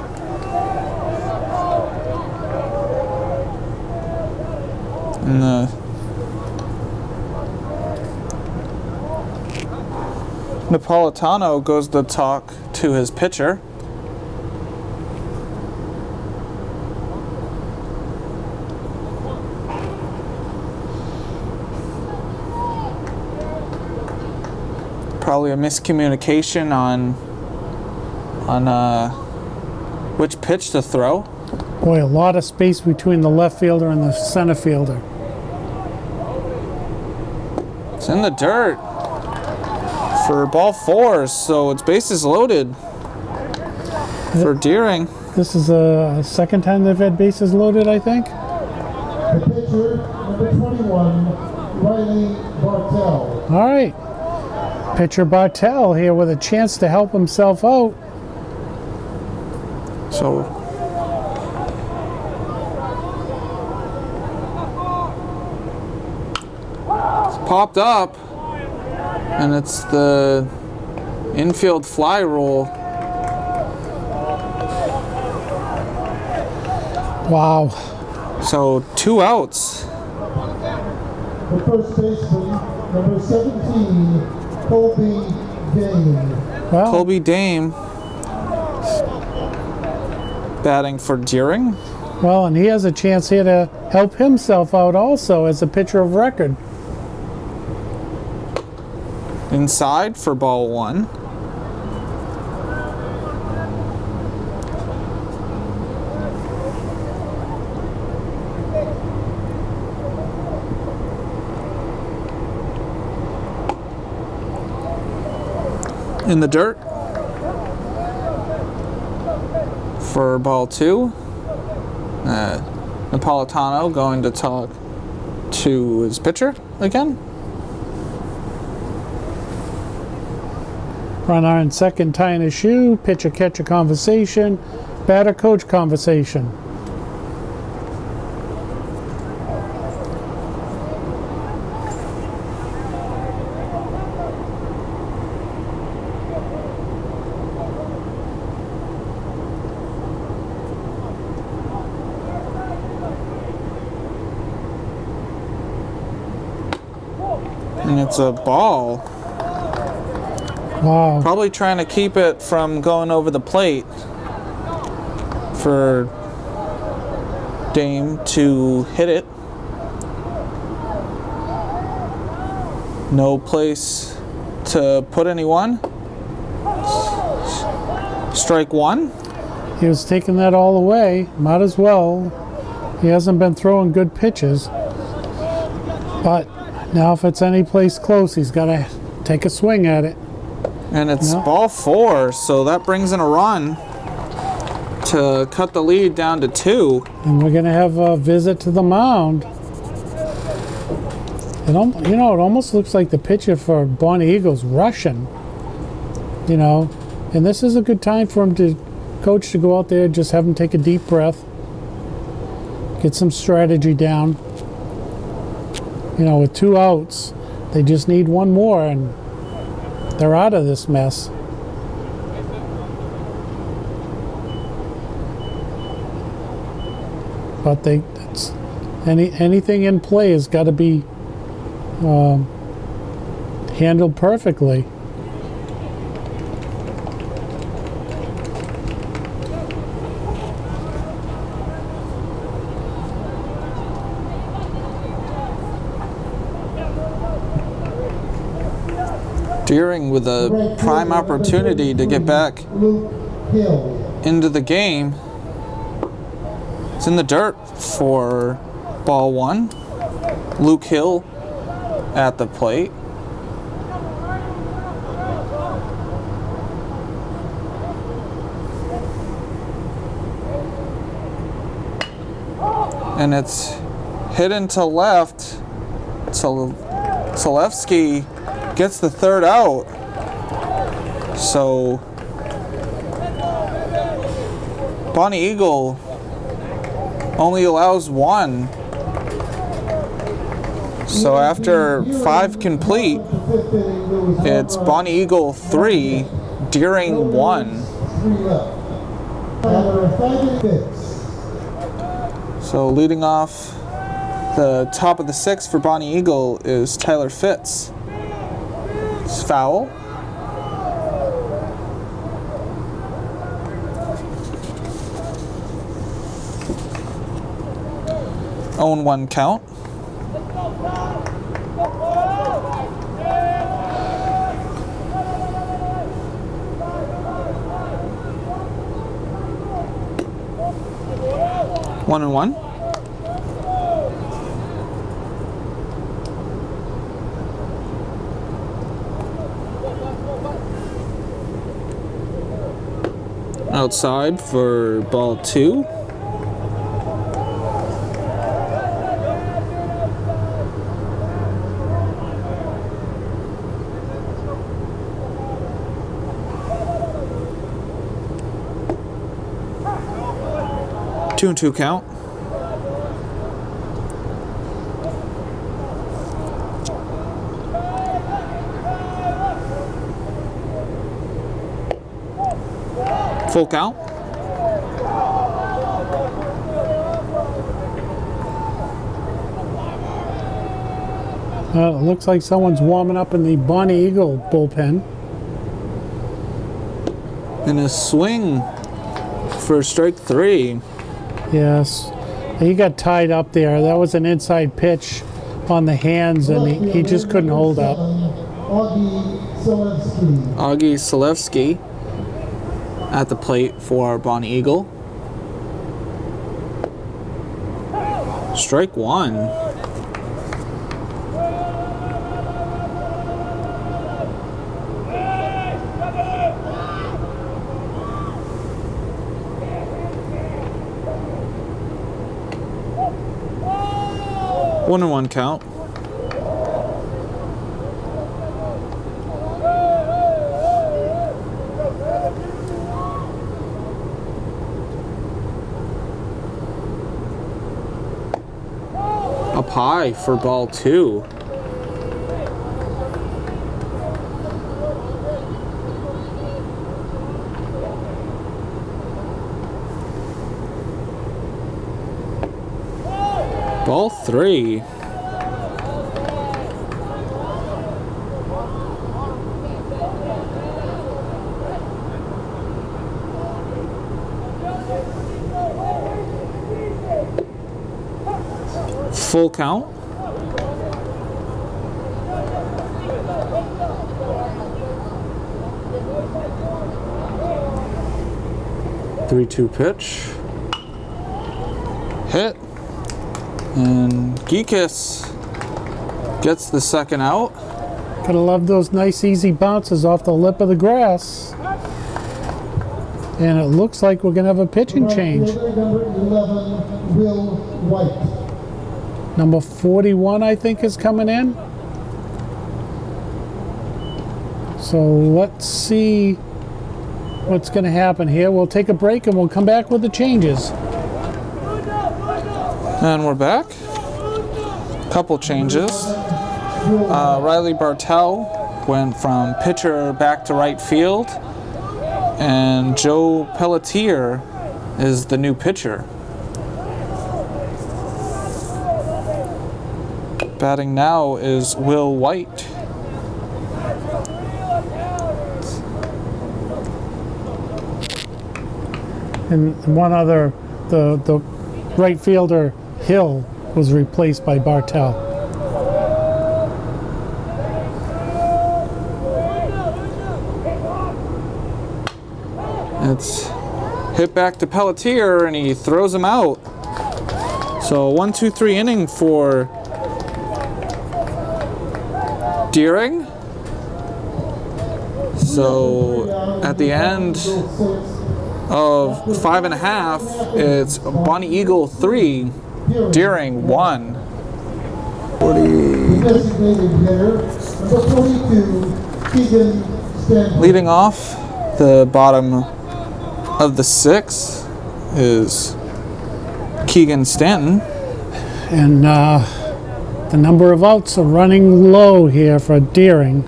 And Napolitano goes to talk to his pitcher. Probably a miscommunication on which pitch to throw. Boy, a lot of space between the left fielder and the center fielder. It's in the dirt for ball 4, so it's bases loaded for Deering. This is the second time they've had bases loaded, I think. The pitcher, number 21, Riley Bartell. All right. Pitcher Bartell here with a chance to help himself out. So it's popped up, and it's the infield fly rule. Wow. So 2 outs. The first baseman, number 17, Colby Dane. Well, Colby Dame batting for Deering. well, and he has a chance here to help himself out also as a pitcher of record. Inside for ball 1. In the dirt for ball 2. Napolitano going to talk to his pitcher again. Runner in second tying his shoe, pitcher catcher conversation, batter coach conversation. And it's a ball. Wow. Probably trying to keep it from going over the plate for Dame to hit it. No place to put anyone. Strike 1. He was taking that all away. Might as well. He hasn't been throwing good pitches. But now if it's any place close, he's got to take a swing at it. And it's No. ball 4, so that brings in a run to cut the lead down to 2. And we're going to have a visit to the mound. It almost looks like the pitcher for Bonny Eagles rushing. And this is a good time for him coach to go out there, just have him take a deep breath, get some strategy down. With 2 outs, they just need one more, and they're out of this mess. But anything in play has got to be handled perfectly. Deering with a prime opportunity to get back Luke Hill. into the game. It's in the dirt for ball 1. Luke Hill at the plate. And it's hit into left. Zalewski gets the 3rd out. So Bonny Eagle only allows 1. So after 5 complete, it's Bonny Eagle 3, Deering 1. 3 left. After 5 minutes. So leading off The top of the 6th for Bonny Eagle is Tyler Fitz. It's foul. Own 1 count. One and one. Outside for ball 2. Two and 2 count. Full count. Well, it looks like someone's warming up in the Bonny Eagle bullpen. And a swing for strike 3. Yes, he got tied up there. That was an inside pitch on the hands, and he just couldn't hold up. Augie Selewski. Augie Selewski at the plate for Bonny Eagle. Strike 1. One and 1 count. Up high for ball 2. Ball 3. Full count. Three-two pitch. Hit. And Geekus gets the second out. Gotta love those nice easy bounces off the lip of the grass. And it looks like we're gonna have a pitching change. Number 11, Will White. Number 41, I think, is coming in. So let's see what's going to happen here. We'll take a break and we'll come back with the changes. And we're back. Couple changes. Riley Bartel went from pitcher back to right field. And Joe Pelletier is the new pitcher. Batting now is Will White. And one other, the right fielder Hill was replaced by Bartel. It's hit back to Pelletier and he throws him out. So 1-2-3 inning for Deering. So at the end of 5.5, it's Bonny Eagle 3, Deering 1. Designated hitter, number 42, Keegan Stanley. Leading off the bottom of the 6th is Keegan Stanton. And the number of outs are running low here for Deering.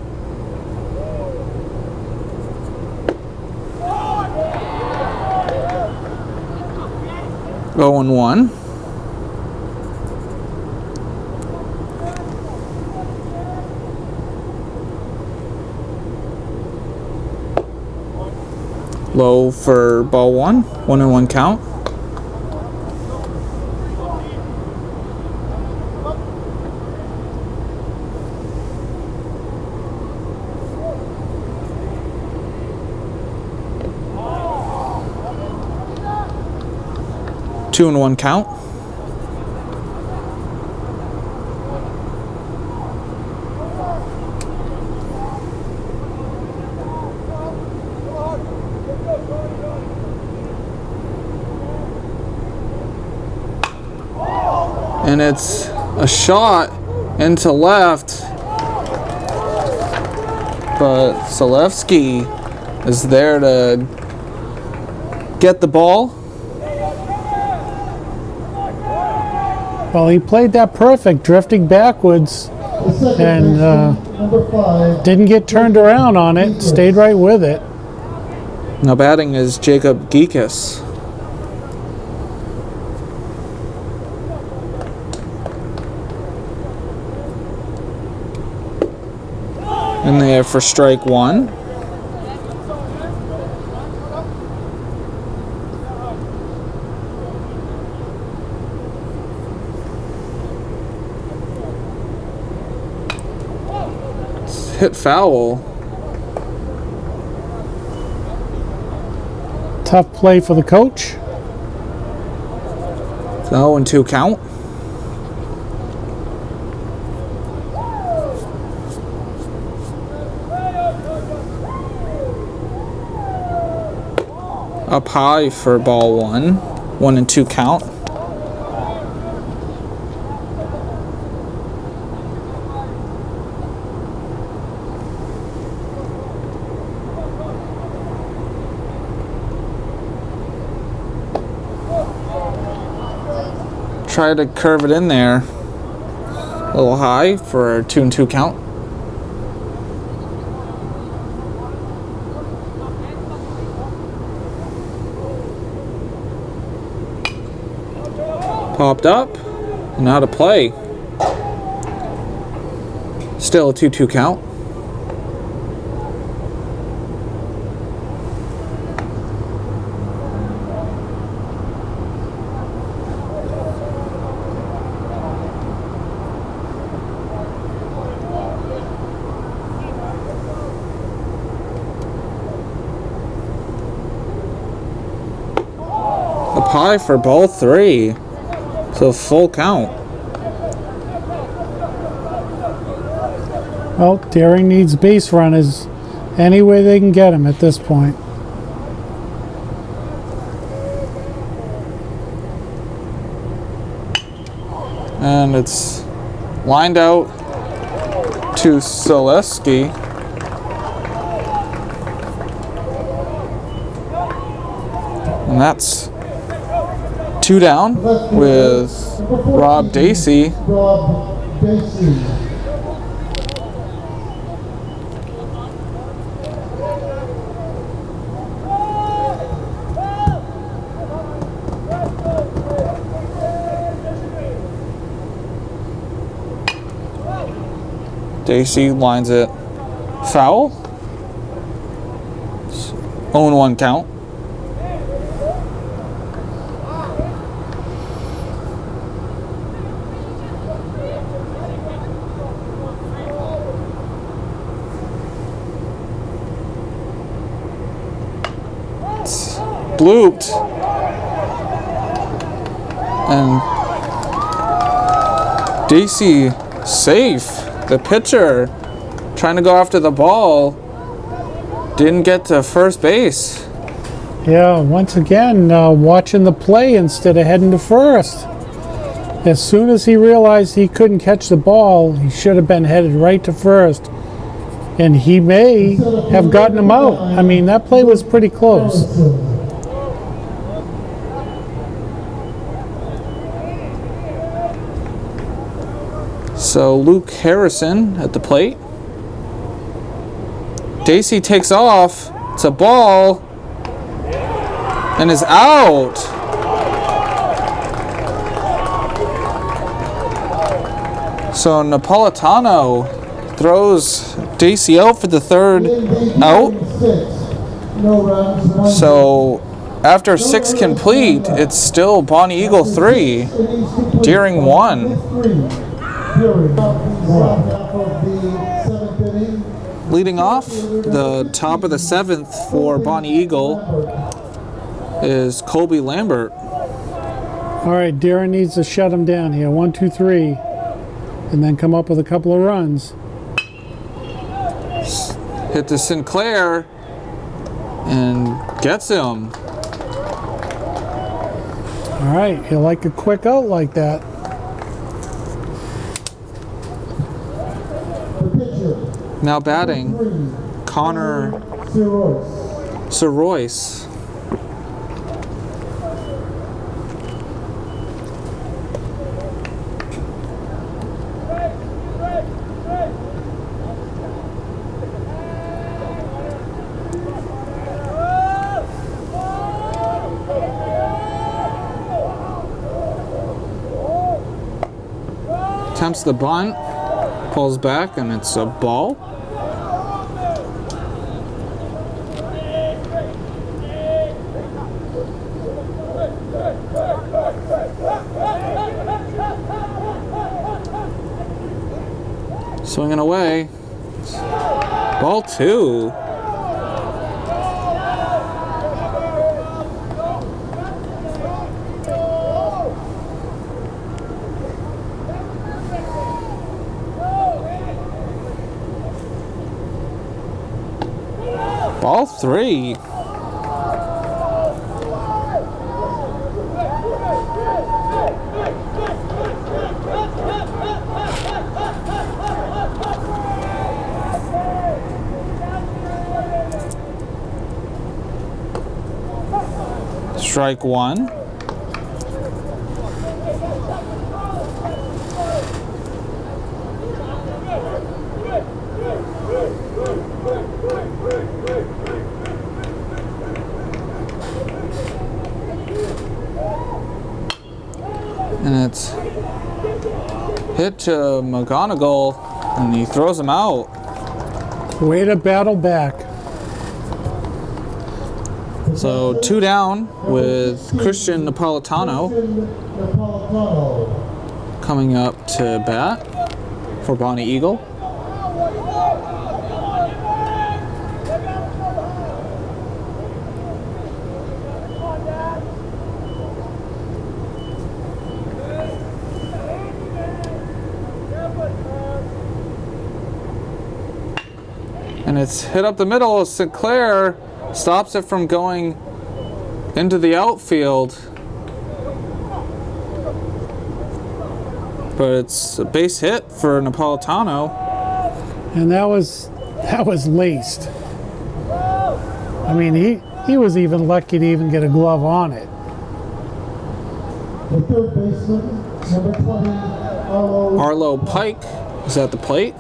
Going 1. Low for ball 1. 1-1 count. Two and 1 count. And it's a shot into left, but Zalewski is there to get the ball. Well, he played that perfect, drifting backwards, and Number 5. didn't get turned around on it, stayed right with it. Now batting is Jacob Geekus. In there for strike 1. Hit foul. Tough play for the coach. 0-2 count. Up high for ball 1. 1-2 count. Try to curve it in there. A little high for a 2-2 count. Popped up and out of play. Still a 2-2 count. Up high for ball 3. So full count. Well, Deering needs base runners any way they can get him at this point. And it's lined out to Zalewski. And that's 2 down with Rob Dacey. Rob Dacey. Dacey lines it foul. 0-1 count. Blooped, and Dacey safe. The pitcher trying to go after the ball didn't get to first base. Yeah, once again, watching the play instead of heading to first. As soon as he realized he couldn't catch the ball, he should have been headed right to first. And he may have gotten him out. I mean, that play was pretty close. So Luke Harrison at the plate. Dacey takes off. It's a ball. And is out. So Napolitano throws Dacey out for the third out. No runs. So after 6 complete, it's still Bonny Eagle 3, Deering 1. Leading off, the top of the 7th for Bonny Eagle is Colby Lambert. All right, Darren needs to shut him down here. 1, 2, 3, and then come up with a couple of runs. Hit to Sinclair and gets him. All right, you like a quick out like that. Now batting, Connor Soroyce. Attempts the bunt, pulls back, and it's a ball. Swinging away. Ball 2. Ball 3. Strike 1. And it's hit to McGonigal, and he throws him out. Way to battle back. So 2 down with Christian Napolitano coming up to bat for Bonny Eagle. And it's hit up the middle. Sinclair stops it from going into the outfield. But it's a base hit for Napolitano. And that was laced. I mean, he was even lucky to even get a glove on it. The third baseman, number 20, Arlo Pike is at the plate.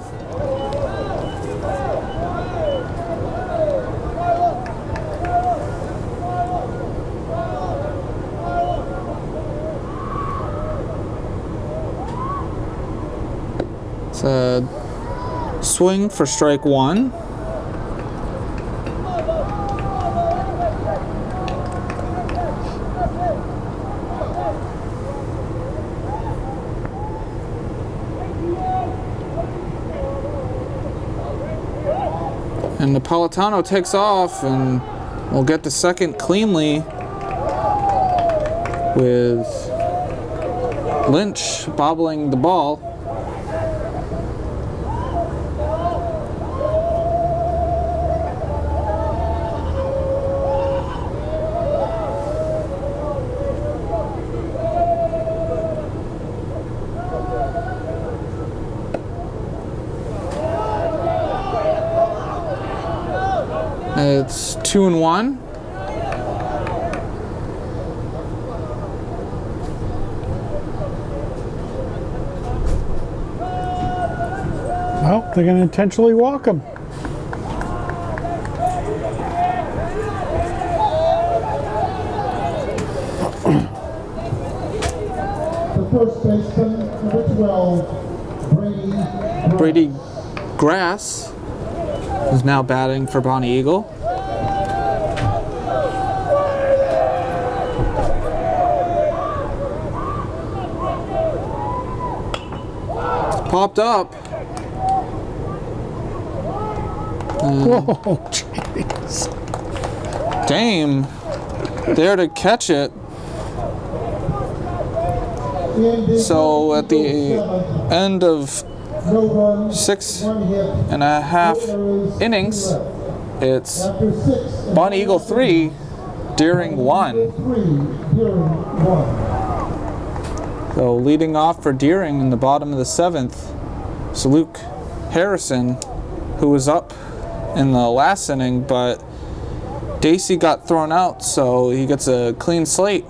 It's a swing for strike 1. And Napolitano takes off and will get the second cleanly with Lynch bobbling the ball. It's 2-1. Well, they're going to intentionally walk him. the first baseman, number 12, Brady Grass is now batting for Bonny Eagle. popped up. Whoa, jeez. Dame there to catch it. So at the end of 6.5 innings, it's Bonny Eagle 3, Deering 1. So leading off for Deering in the bottom of the 7th is Luke Harrison, who was up in the last inning, but Dacey got thrown out, so he gets a clean slate.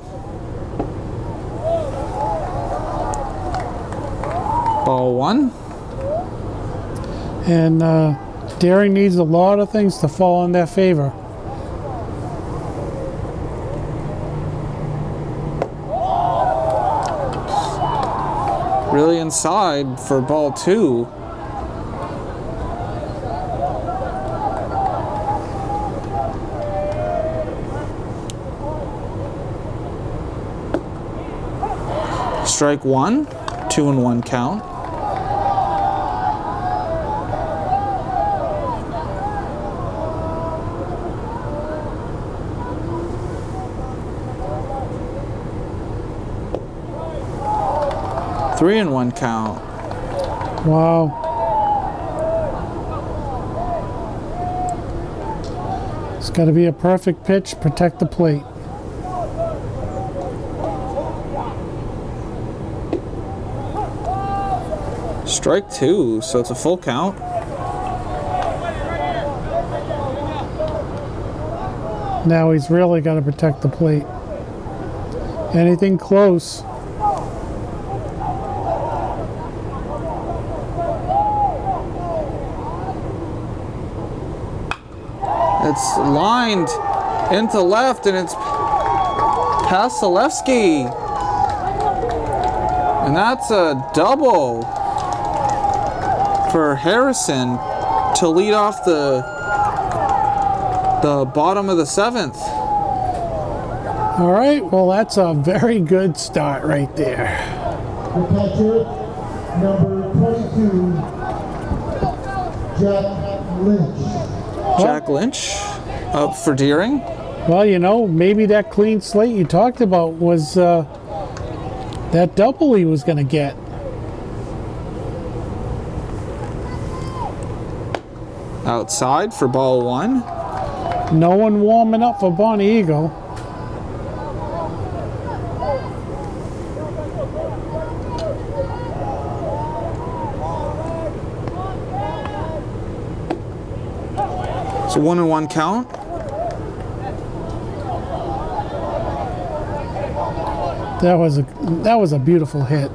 Ball 1. And Deering needs a lot of things to fall in their favor. Really inside for ball 2. Strike 1, 2-1 count. Three and 1 count. Wow. It's got to be a perfect pitch, protect the plate. Strike 2, so it's a full count. Now he's really got to protect the plate. Anything close. It's lined into left, and it's past Zalewski. And that's a double for Harrison to lead off the bottom of the 7th. All right, well, that's a very good start right there. The catcher, number 22, Jack Lynch. Jack Lynch up for Deering. Well, you know, maybe that clean slate you talked about was that double he was going to get. Outside for ball 1. No one warming up for Bonny Eagle. It's a 1-1 count. That was a beautiful hit.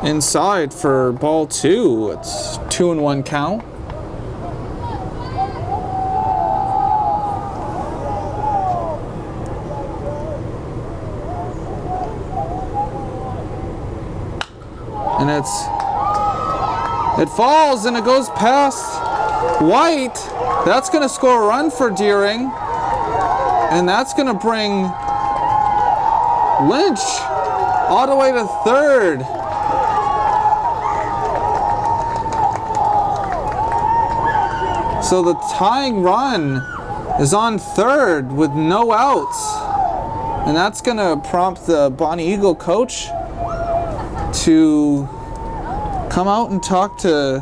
Inside for ball 2. It's 2-1 count. And it falls and it goes past White. That's going to score a run for Deering. And that's going to bring Lynch all the way to third. So the tying run is on third with no outs. And that's going to prompt the Bonny Eagle coach to come out and talk to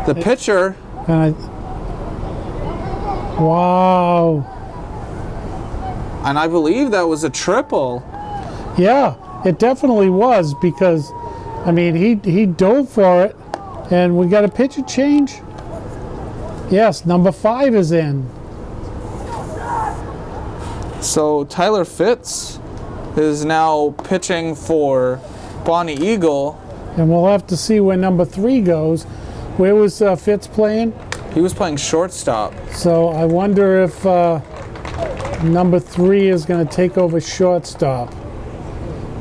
the pitcher. Wow. And I believe that was a triple. Yeah, it definitely was, because, I mean, he dove for it, and we got a pitcher change. Yes, number 5 is in. So Tyler Fitz is now pitching for Bonny Eagle. And we'll have to see where number 3 goes. Where was Fitz playing? He was playing shortstop. So I wonder if number 3 is going to take over shortstop,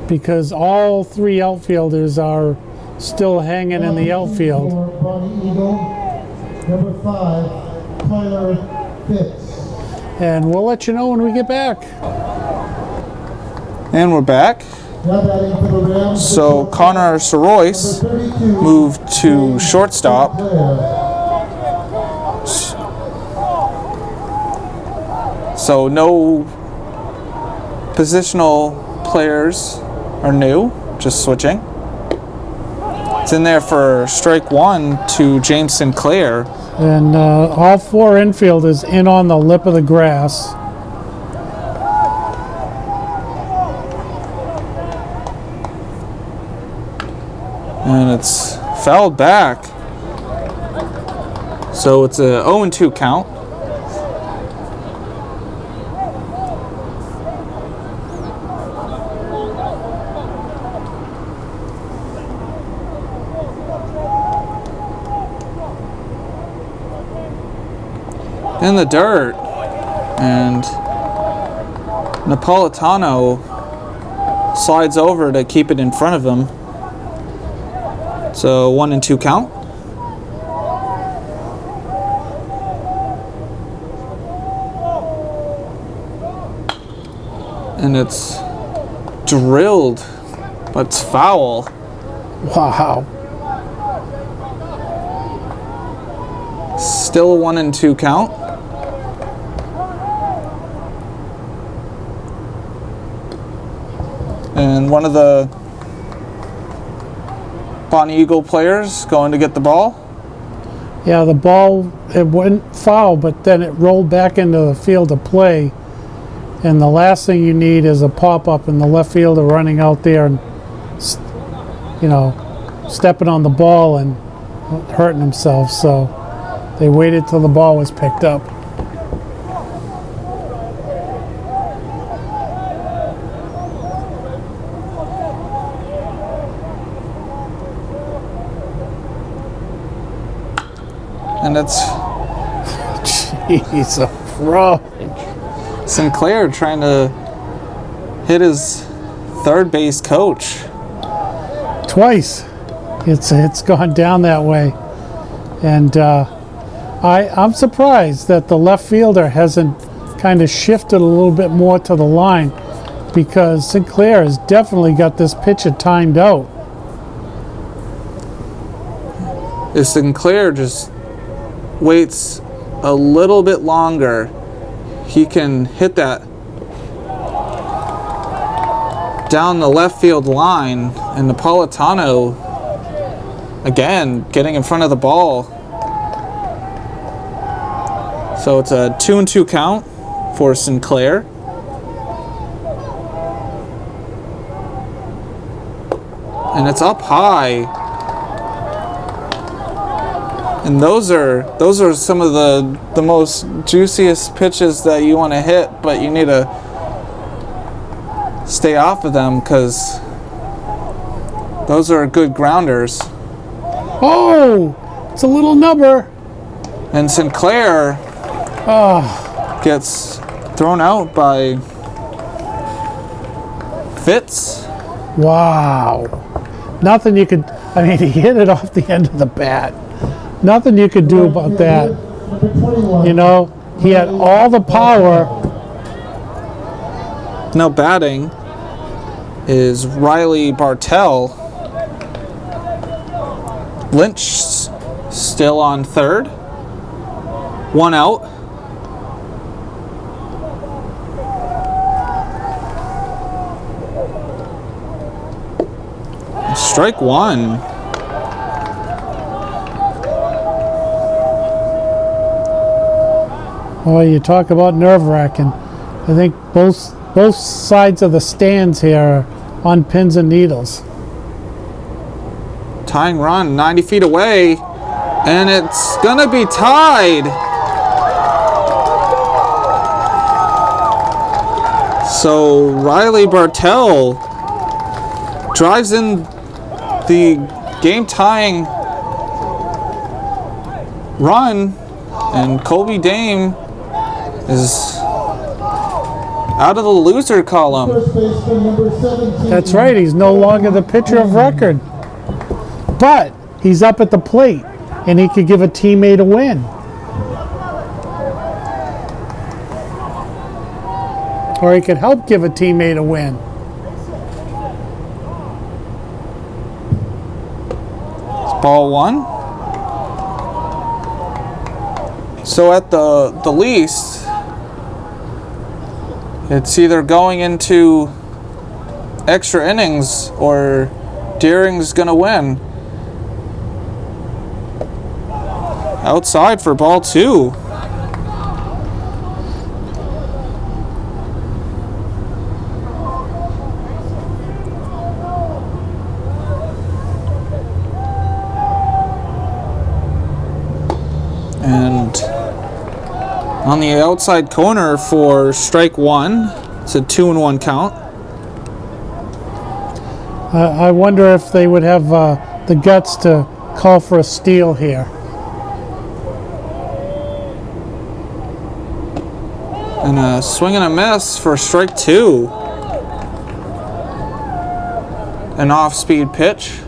because all 3 outfielders are still hanging in the outfield. For Bonny Eagle, number 5, Tyler Fitz. and we'll let you know when we get back. And we're back. Now batting for the Rams. So Connor Sorois moved to shortstop. So no positional players are new, just switching. It's in there for strike one to James Sinclair. And all 4 infielders in on the lip of the grass. And it's fouled back. So it's a 0-2 count. In the dirt, and Napolitano slides over to keep it in front of him. So 1-2 count. And it's drilled, but it's foul. Wow. Still a 1-2 count. And one of the Bonny Eagle players going to get the ball. Yeah, the ball, it went foul, but then it rolled back into the field of play. And the last thing you need is a pop-up and the left fielder running out there and, stepping on the ball and hurting himself. So they waited till the ball was picked up. And it's Jeez, a pro. Sinclair trying to hit his third base coach. Twice. It's gone down that way. And I'm surprised that the left fielder hasn't kind of shifted a little bit more to the line, because Sinclair has definitely got this pitcher timed out. If Sinclair just waits a little bit longer, he can hit that down the left field line, and Napolitano again getting in front of the ball. So it's a 2-2 count for Sinclair. And it's up high. And those are some of the most juiciest pitches that you want to hit, but you need to stay off of them because those are good grounders. Oh, it's a little number. And Sinclair gets thrown out by Fitz. Wow. Nothing you could, he hit it off the end of the bat. Nothing you could do about that. He had all the power. Now batting is Riley Bartell. Lynch still on third. 1 out. Strike one. Well, you talk about nerve-wracking. I think both sides of the stands here are on pins and needles. Tying run 90 feet away, and it's gonna be tied. So Riley Bartell drives in the game-tying run, and Colby Dame is out of the loser column. First baseman number 17. That's right, he's no longer the pitcher of record. But he's up at the plate, and he could give a teammate a win. or he could help give a teammate a win. It's ball one. So at the least, it's either going into extra innings or Deering's gonna win. Outside for ball two. And on the outside corner for strike one, it's a 2-1 count. I wonder if they would have the guts to call for a steal here. And a swing and a miss for strike two. An off-speed pitch.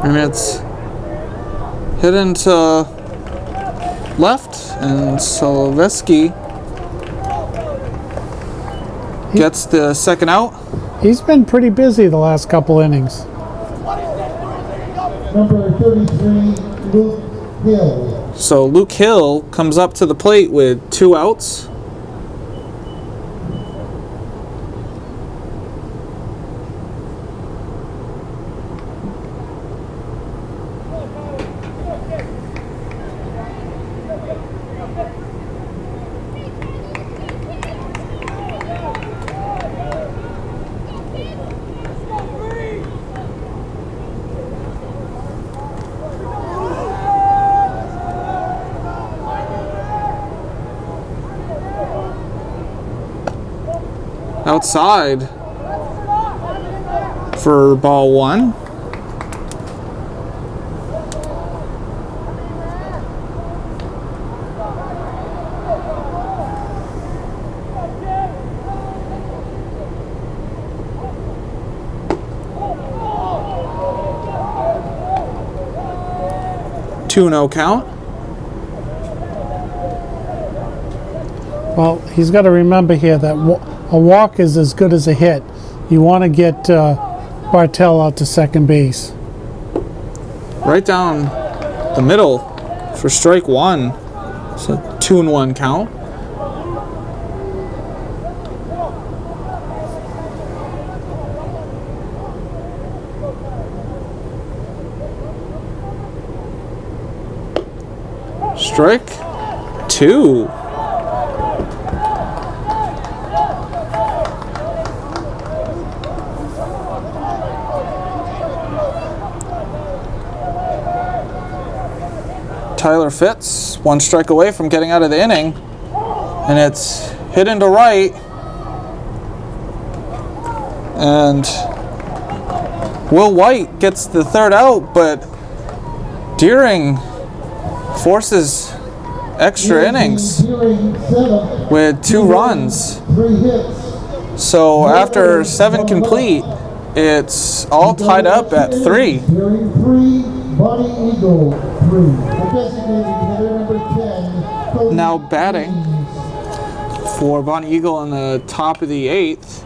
And it's hit into left, and Silveski gets the second out. He's been pretty busy the last couple innings. Number 33, Luke Hill. So Luke Hill comes up to the plate with 2 outs. Outside for ball one. Two no count. Well, he's got to remember here that a walk is as good as a hit. You want to get Bartell out to second base. Right down the middle for strike one. It's a 2-1 count. Strike two. Tyler Fitz, 1 strike away from getting out of the inning, and it's hit into right, and Will White gets the third out, but Deering forces extra innings with 2 runs. 3 hits. So after 7 complete, it's all tied up at 3. Deering 3, Bonny Eagle 3. The designated hitter number 10. Cody Now batting for Bonny Eagle in the top of the 8th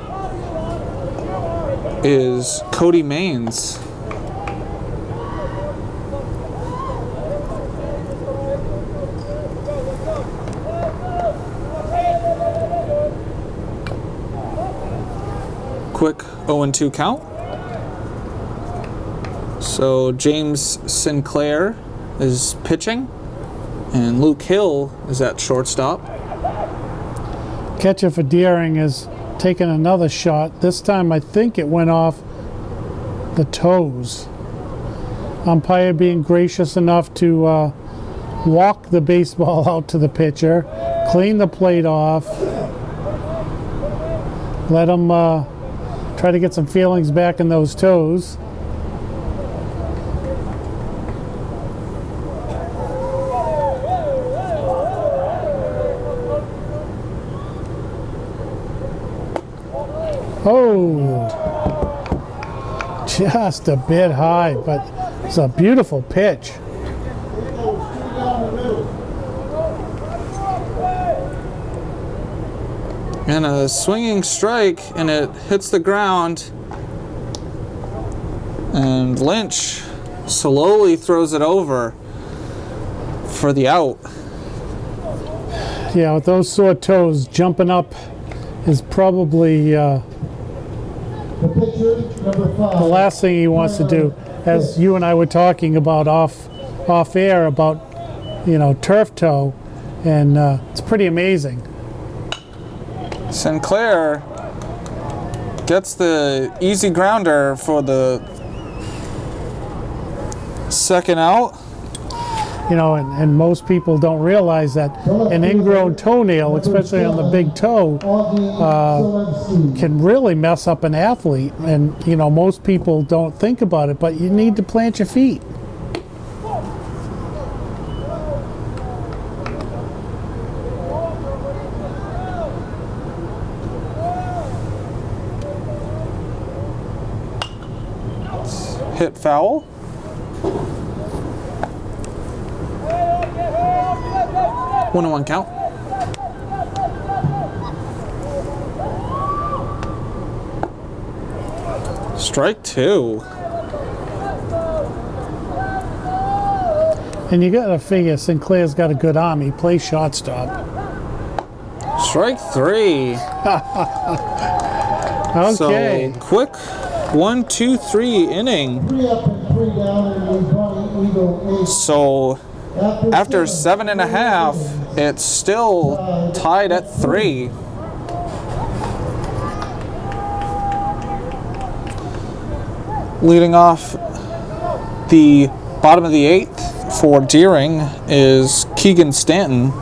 is Cody Maines. Quick 0-2 count. So James Sinclair is pitching, and Luke Hill is at shortstop. Catcher for Deering is taking another shot. This time I think it went off the toes. Umpire being gracious enough to walk the baseball out to the pitcher, clean the plate off, let him try to get some feelings back in those toes. Oh, just a bit high, but it's a beautiful pitch. And a swinging strike, and it hits the ground. And Lynch slowly throws it over for the out. Yeah, with those sore toes, jumping up is probably The pitcher, number 5. the last thing he wants to do. As you and I were talking about off air about, you know, turf toe, and it's pretty amazing. Sinclair gets the easy grounder for the second out. You know, and most people don't realize that an ingrown toenail, especially on the big toe, can really mess up an athlete. And, you know, most people don't think about it, but you need to plant your feet. Hit foul. One and one count. Strike 2. And you got to figure Sinclair's got a good arm. He plays shortstop. Strike 3. Okay. So quick 1, 2, 3 inning. 3 up and 3 down in the Bonny Eagle 8. So after 7.5, it's still tied at 3. Leading off the bottom of the 8th for Deering is Keegan Stanton.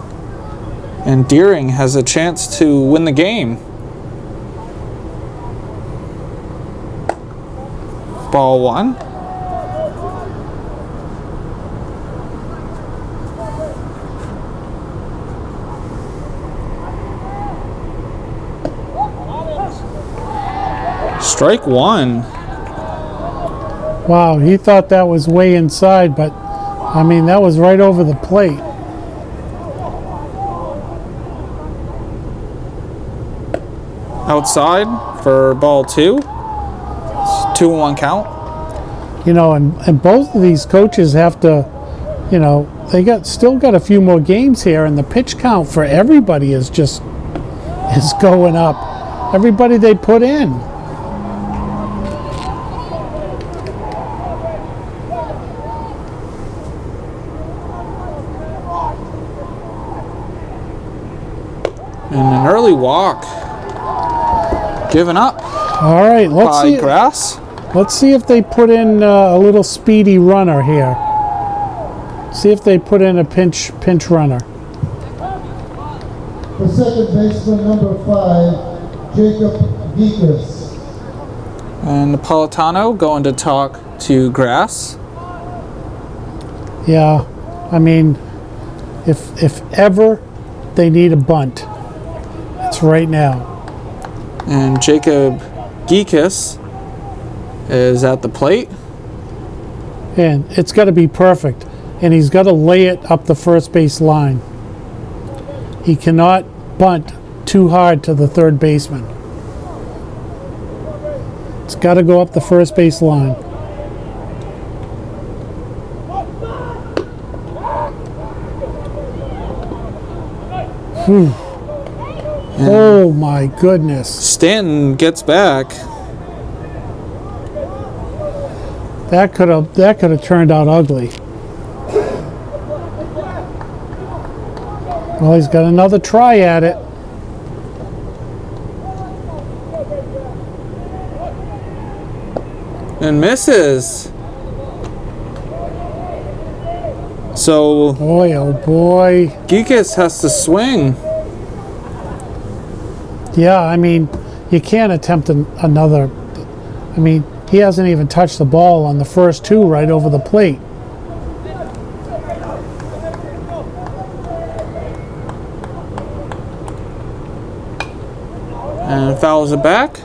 And Deering has a chance to win the game. Ball 1. Strike 1. Wow, he thought that was way inside, but I mean, that was right over the plate. Outside for ball 2. It's 2 and 1 count. You know, and both of these coaches have to, you know, they still got a few more games here, and the pitch count for everybody is going up. Everybody they put in. And an early walk. Given up All right, by Grass. let's see if they put in a little speedy runner here. See if they put in a pinch runner. The second baseman, number 5, Jacob Geekus. And Napolitano going to talk to Grass. Yeah, I mean, if ever they need a bunt, it's right now. And Jacob Geekus is at the plate. And it's got to be perfect. And he's got to lay it up the first base line. He cannot bunt too hard to the third baseman. It's got to go up the first base line. Whew. Oh my goodness. Stanton gets back. That could have turned out ugly. Well, he's got another try at it. And misses. So Boy, oh boy. Geekus has to swing. Yeah, I mean, you can't attempt another. I mean, he hasn't even touched the ball on the first 2 right over the plate. And fouls it back.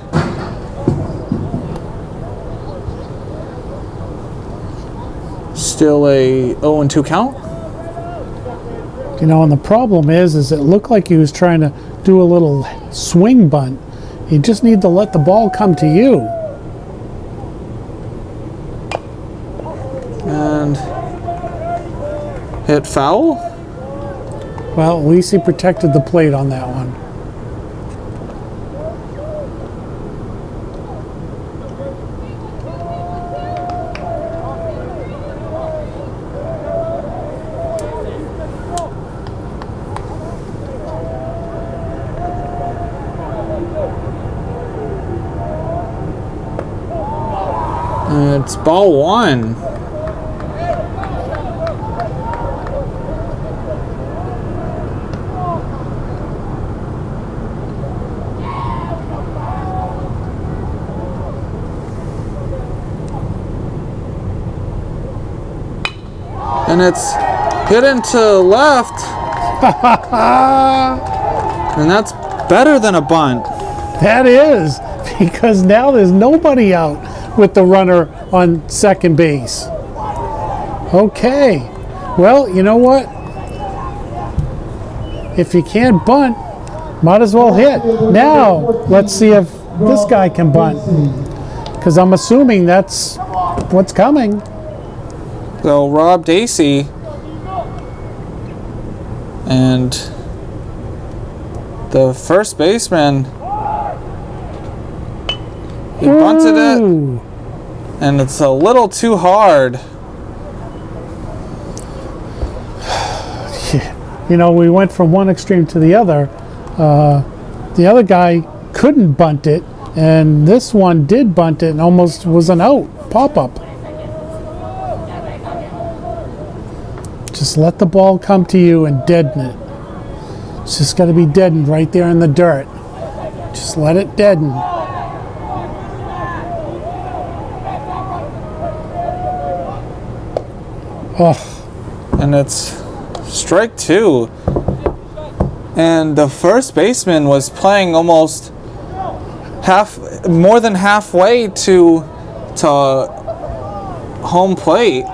Still a 0-2 count. You know, and the problem is it looked like he was trying to do a little swing bunt. You just need to let the ball come to you. And hit foul. Well, at least he protected the plate on that one. It's ball one. And it's hit into left. And that's better than a bunt. That is, because now there's nobody out with the runner on second base. Okay. Well, you know what? If you can't bunt, might as well hit. Now, let's see if this guy can bunt. Because I'm assuming that's what's coming. So Rob Dacey and the first baseman, he bunted it, Ooh. and it's a little too hard. You know, we went from one extreme to the other. The other guy couldn't bunt it, and this one did bunt it and almost was an out, pop-up. Just let the ball come to you and deaden it. It's just got to be deadened right there in the dirt. Just let it deaden. Oh, And it's strike two. And the first baseman was playing almost more than halfway to home plate.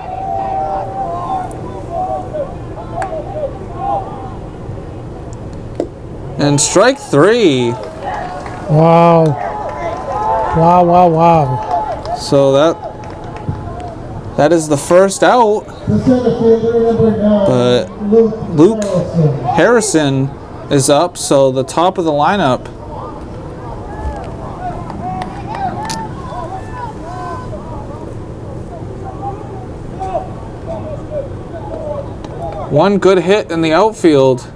And strike three. wow. Wow, wow, wow. So that is the first out. The center fielder, number 9, But Luke Harrison is up, so the top of the lineup. One good hit in the outfield.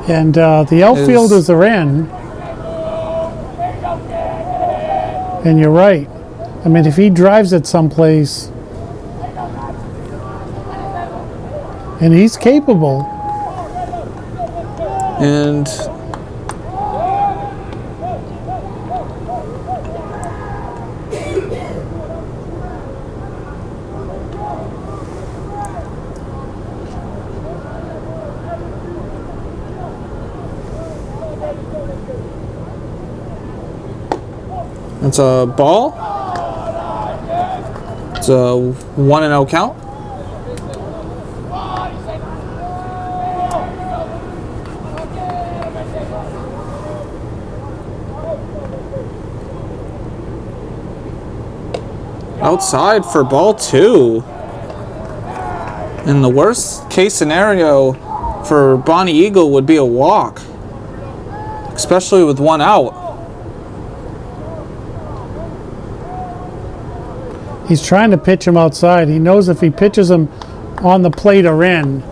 And the outfielders are in. And you're right. I mean, if he drives it someplace, and he's capable. And it's a ball. It's a 1-0 count. Outside for ball two. And the worst case scenario for Bonny Eagle would be a walk, especially with one out. He's trying to pitch him outside. He knows if he pitches him on the plate or in.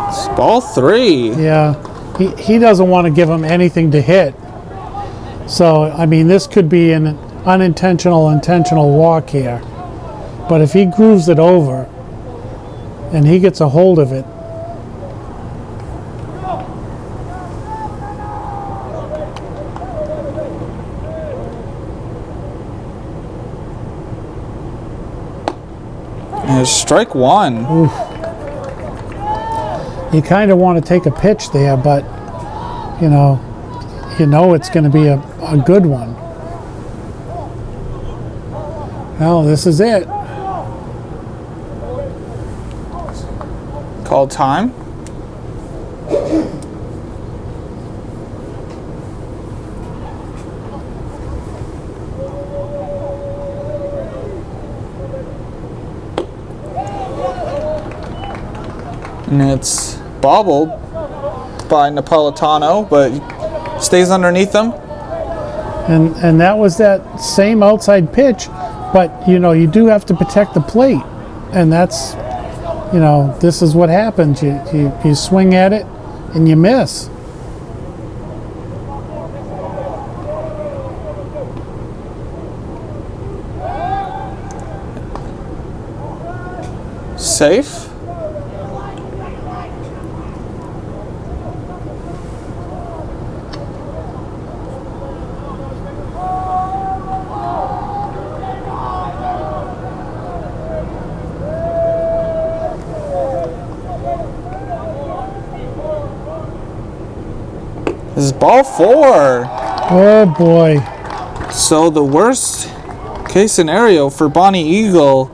It's ball three. Yeah, he doesn't want to give him anything to hit. So, I mean, this could be an unintentional, intentional walk here. But if he grooves it over and he gets a hold of it, And it's strike one. you kind of want to take a pitch there, but, you know, you know it's going to be a good one. Well, this is it. Called time. And it's bobbled by Napolitano, but stays underneath them. And that was that same outside pitch, but you know, you do have to protect the plate, and that's, you know, this is what happens. You swing at it and you miss. Safe. This is ball 4. Oh boy. So the worst case scenario for Bonny Eagle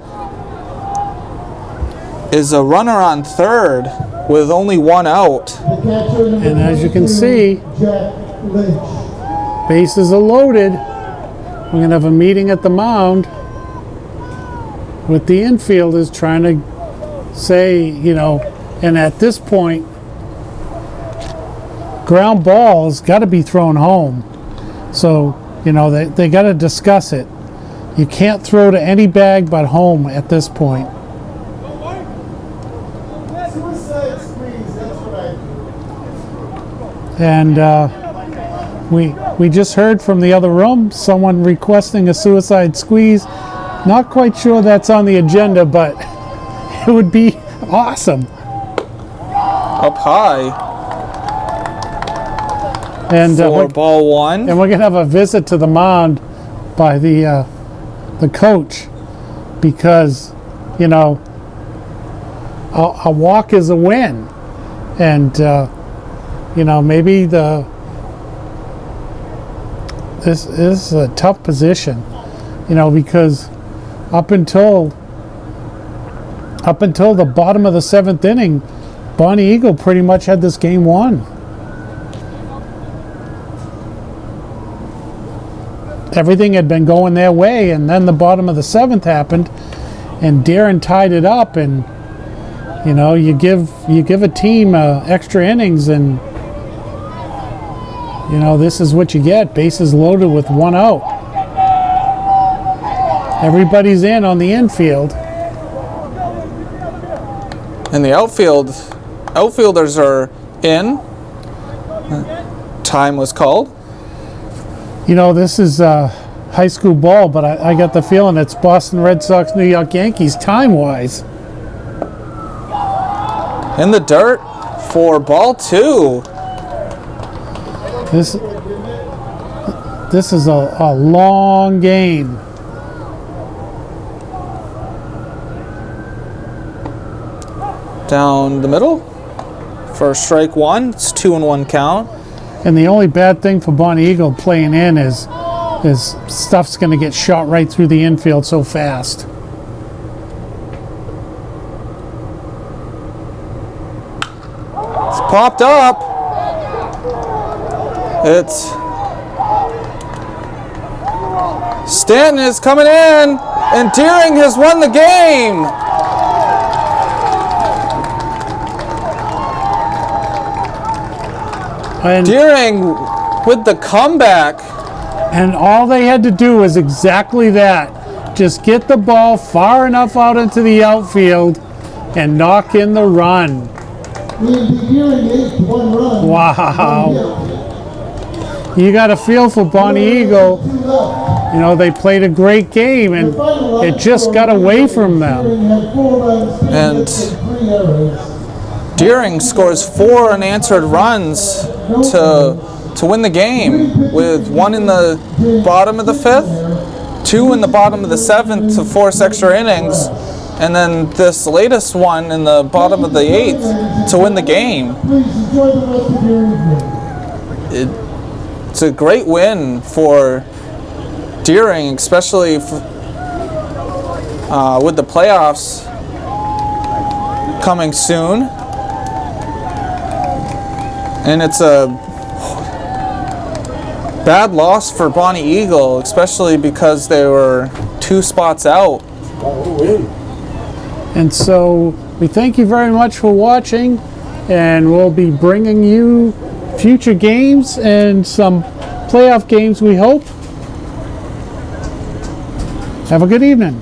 is a runner on third with only one out. And as you can see, bases are loaded. We're going to have a meeting at the mound with the infielders trying to say, you know, and at this point, ground balls got to be thrown home. So, you know, they got to discuss it. You can't throw to any bag but home at this point. Suicide squeeze, that's what I do. And we just heard from the other room someone requesting a suicide squeeze. Not quite sure that's on the agenda, but it would be awesome. Up high And for ball 1. and we're gonna have a visit to the mound by the coach, because, you know, a walk is a win, and you know, maybe this is a tough position, you know, because up until the bottom of the 7th inning, Bonny Eagle pretty much had this game won. Everything had been going their way, and then the bottom of the 7th happened, and Darren tied it up. And you know, you give a team extra innings, and you know, this is what you get: bases loaded with one out. Everybody's in on the infield, And the outfielders are in. Time was called. you know, this is high school ball, but I got the feeling it's Boston Red Sox, New York Yankees time-wise. In the dirt for ball 2. This is a long game. Down the middle for strike 1. It's 2-1 count. And the only bad thing for Bonny Eagle playing in is stuff's going to get shot right through the infield so fast. It's popped up. It's Stanton is coming in, and Deering has won the game. And Deering with the comeback. And all they had to do was exactly that. Just get the ball far enough out into the outfield and knock in the run. Wow. You got a feel for Bonny Eagle. You know, they played a great game, and it just got away from them. And Deering scores 4 unanswered runs to win the game, with 1 in the bottom of the 5th, 2 in the bottom of the 7th to force extra innings, and then this latest one in the bottom of the 8th to win the game. it's a great win for Deering, especially with the playoffs coming soon. And it's a bad loss for Bonny Eagle, especially because they were 2 spots out. And so we thank you very much for watching, and we'll be bringing you future games and some playoff games, we hope. Have a good evening.